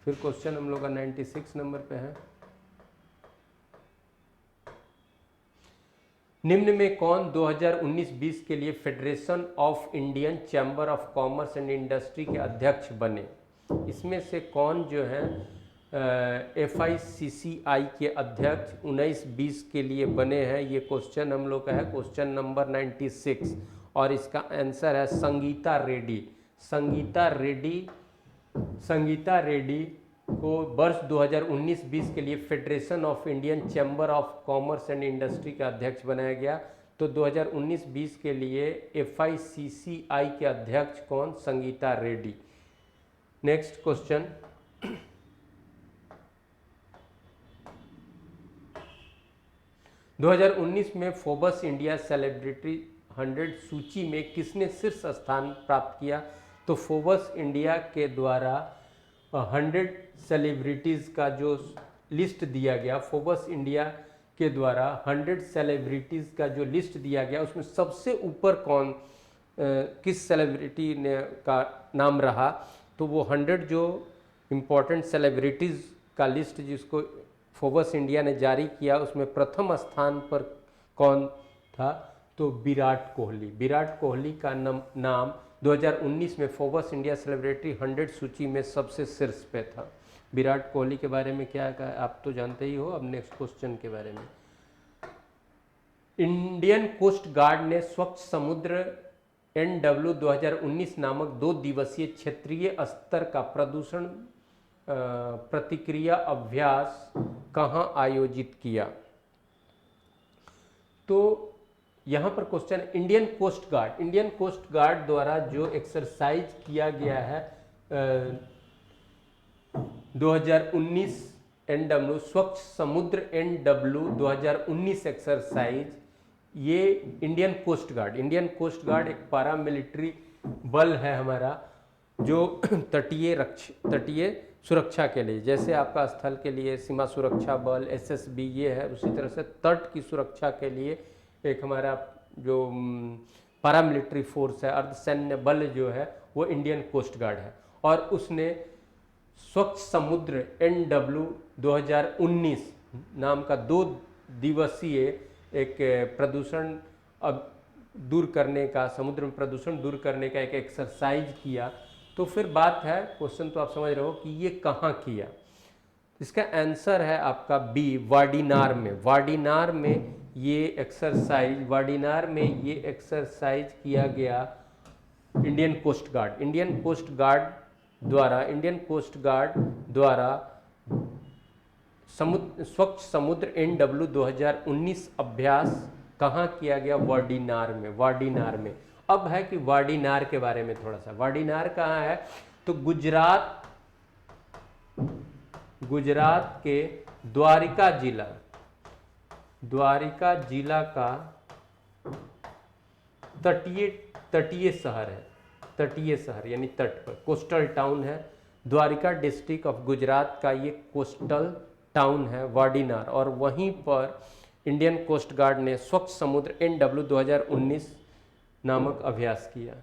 फिर क्वेश्चन हम लोग का 96 नंबर पे है। निम्न में कौन 2019-20 के लिए federation of Indian chamber of commerce and industry के अध्यक्ष बने? इसमें से कौन जो है FICCI के अध्यक्ष 19-20 के लिए बने हैं? ये क्वेश्चन हम लोग का है, क्वेश्चन नंबर 96, और इसका आंसर है संगीता रेड्डी। संगीता रेड्डी को वर्ष 2019-20 के लिए federation of Indian chamber of commerce and industry का अध्यक्ष बनाया गया। तो 2019-20 के लिए FICCI के अध्यक्ष कौन? संगीता रेड्डी। Next question. (2019) में फोर्ब्स इंडिया सेलिब्रिटी 100 सूची में किसने शीर्ष स्थान प्राप्त किया? तो फोर्ब्स इंडिया के द्वारा 100 सेलिब्रिटीज़ का जो लिस्ट दिया गया, फोर्ब्स इंडिया के द्वारा 100 सेलिब्रिटीज़ का जो लिस्ट दिया गया, उसमें सबसे ऊपर कौन किस सेलिब्रिटी ने का नाम रहा? तो वो 100 जो इम्पोर्टेंट सेलिब्रिटीज़ का लिस्ट जिसको फोर्ब्स इंडिया ने जारी किया, उसमें प्रथम स्थान पर कौन था? तो विराट कोहली। विराट कोहली का नाम 2019 में फोर्ब्स इंडिया सेलिब्रिटी 100 सूची में सबसे शीर्ष पे था। विराट कोहली के बारे में क्या कहा आप तो जानते ही हो। अब नेक्स्ट क्वेश्चन के बारे में। इंडियन कोस्ट गार्ड ने स्वच्छ समुद्र NW 2019 नामक 2 दिवसीय क्षेत्रीय स्तर का प्रदूषण प्रतिक्रिया अभ्यास कहाँ आयोजित किया? तो यहाँ पर क्वेश्चन इंडियन कोस्ट गार्ड द्वारा जो एक्सरसाइज किया गया है 2019 NW स्वच्छ समुद्र NW 2019 एक्सरसाइज, ये इंडियन कोस्ट गार्ड एक पैरामिलिट्री बल है हमारा, जो तटीय सुरक्षा के लिए, जैसे आपका स्थल के लिए सीमा सुरक्षा बल SSB ये है, उसी तरह से तट की सुरक्षा के लिए एक हमारा जो पैरामिलिट्री फोर्स है, अर्धसैन्य बल जो है वो इंडियन कोस्ट गार्ड है। और उसने स्वच्छ समुद्र NW 2019 नाम का 2 दिवसीय एक प्रदूषण दूर करने का, समुद्र में प्रदूषण दूर करने का एक एक्सरसाइज किया। तो फिर बात है, क्वेश्चन तो आप समझ रहे हो कि ये कहाँ किया। इसका आंसर है आपका B, वाडिनार में ये एक्सरसाइज किया गया इंडियन कोस्ट गार्ड द्वारा स्वच्छ समुद्र NW 2019 अभ्यास कहाँ किया गया? वाडिनार में। अब है कि वाडिनार के बारे में थोड़ा सा। वाडिनार कहाँ है? तो गुजरात के द्वारिका जिला का तटीय शहर यानी तट पर, कोस्टल टाउन है। द्वारिका डिस्ट्रिक्ट ऑफ गुजरात का ये कोस्टल टाउन है वाडिनार, और वहीं पर इंडियन कोस्ट गार्ड ने स्वच्छ समुद्र NW 2019 नामक अभ्यास किया?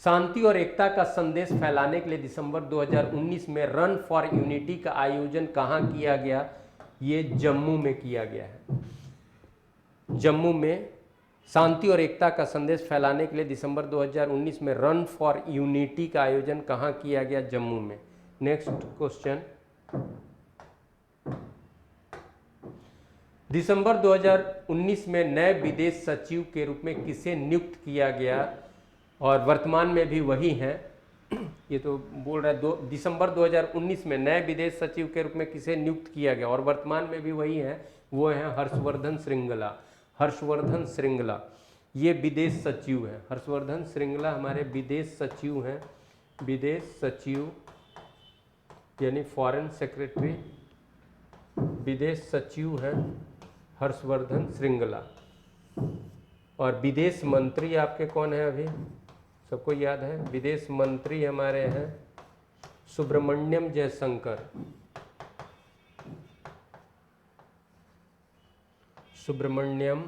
शांति और एकता का संदेश फैलाने के लिए दिसंबर 2019 में रन फॉर यूनिटी का आयोजन कहाँ किया गया? ये जम्मू में किया गया है। जम्मू में शांति और एकता का संदेश फैलाने के लिए दिसंबर 2019 में रन फॉर यूनिटी का आयोजन कहाँ किया गया? जम्मू में। नेक्स्ट क्वेश्चन, दिसंबर 2019 में नए विदेश सचिव के रूप में किसे नियुक्त किया गया? और वर्तमान में भी वही हैं, ये तो बोल रहा है दिसंबर 2019 में नए विदेश सचिव के रूप में किसे नियुक्त किया गया और वर्तमान में भी वही हैं, वो हैं हर्षवर्धन श्रृंगला। हर्षवर्धन श्रृंगला ये विदेश सचिव हैं। हर्षवर्धन श्रृंगला हमारे विदेश सचिव हैं, विदेश सचिव यानी फॉरेन सेक्रेटरी, विदेश सचिव हैं हर्षवर्धन श्रृंगला। और विदेश मंत्री आपके कौन है? अभी सबको याद है, विदेश मंत्री हमारे हैं सुब्रमण्यम जयशंकर। सुब्रमण्यम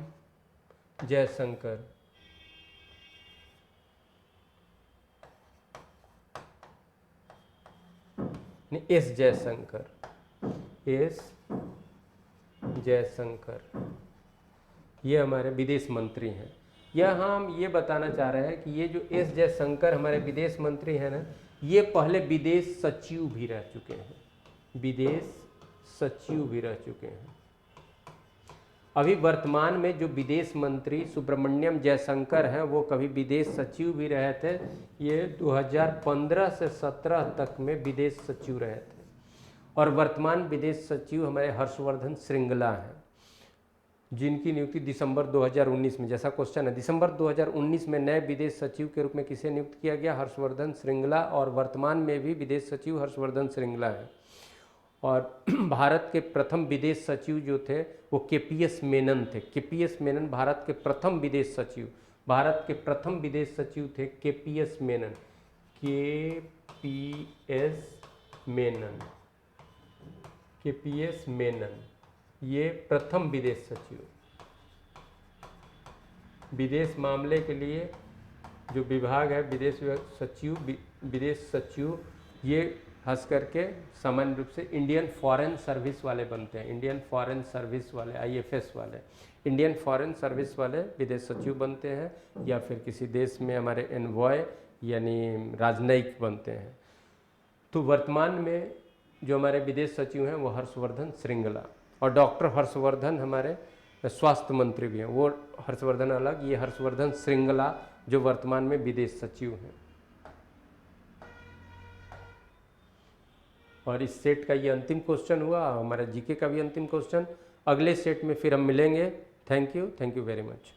जयशंकर। एस जयशंकर, एस जयशंकर ये हमारे विदेश मंत्री हैं। यहाँ हम ये बताना चाह रहे हैं कि ये जो एस जयशंकर हमारे विदेश मंत्री हैं ना, ये पहले विदेश सचिव भी रह चुके हैं, विदेश सचिव भी रह चुके हैं। अभी वर्तमान में जो विदेश मंत्री सुब्रमण्यम जयशंकर हैं वो कभी विदेश सचिव भी रहे थे। ये 2015 से 17 तक में विदेश सचिव रहे थे। और वर्तमान विदेश सचिव हमारे हर्षवर्धन श्रृंगला हैं, जिनकी नियुक्ति दिसंबर 2019 में, जैसा क्वेश्चन है, दिसंबर 2019 में नए विदेश सचिव के रूप में किसे नियुक्त किया गया? हर्षवर्धन श्रृंगला। और वर्तमान में भी विदेश सचिव हर्षवर्धन श्रृंगला है। और भारत के प्रथम विदेश सचिव जो थे वो KPS मेनन थे। KPS मेनन भारत के प्रथम विदेश सचिव, भारत के प्रथम विदेश सचिव थे KPS Menon, KPS Menon, KPS Menon ये प्रथम विदेश सचिव। विदेश मामले के लिए जो विभाग है विदेश सचिव ये खास करके सामान्य रूप से इंडियन फॉरेन सर्विस वाले बनते हैं, इंडियन फॉरेन सर्विस वाले, IFS वाले, इंडियन फॉरेन सर्विस वाले विदेश सचिव बनते हैं, या फिर किसी देश में हमारे एनवॉय यानी राजनयिक बनते हैं। तो वर्तमान में जो हमारे विदेश सचिव हैं वो हर्षवर्धन श्रृंगला। और डॉक्टर हर्षवर्धन हमारे स्वास्थ्य मंत्री भी हैं, वो हर्षवर्धन अलग, ये हर्षवर्धन श्रृंगला जो वर्तमान में विदेश सचिव हैं। और इस सेट का ये अंतिम क्वेश्चन हुआ, हमारा GK का भी अंतिम क्वेश्चन। अगले सेट में फिर हम मिलेंगे। Thank you very much.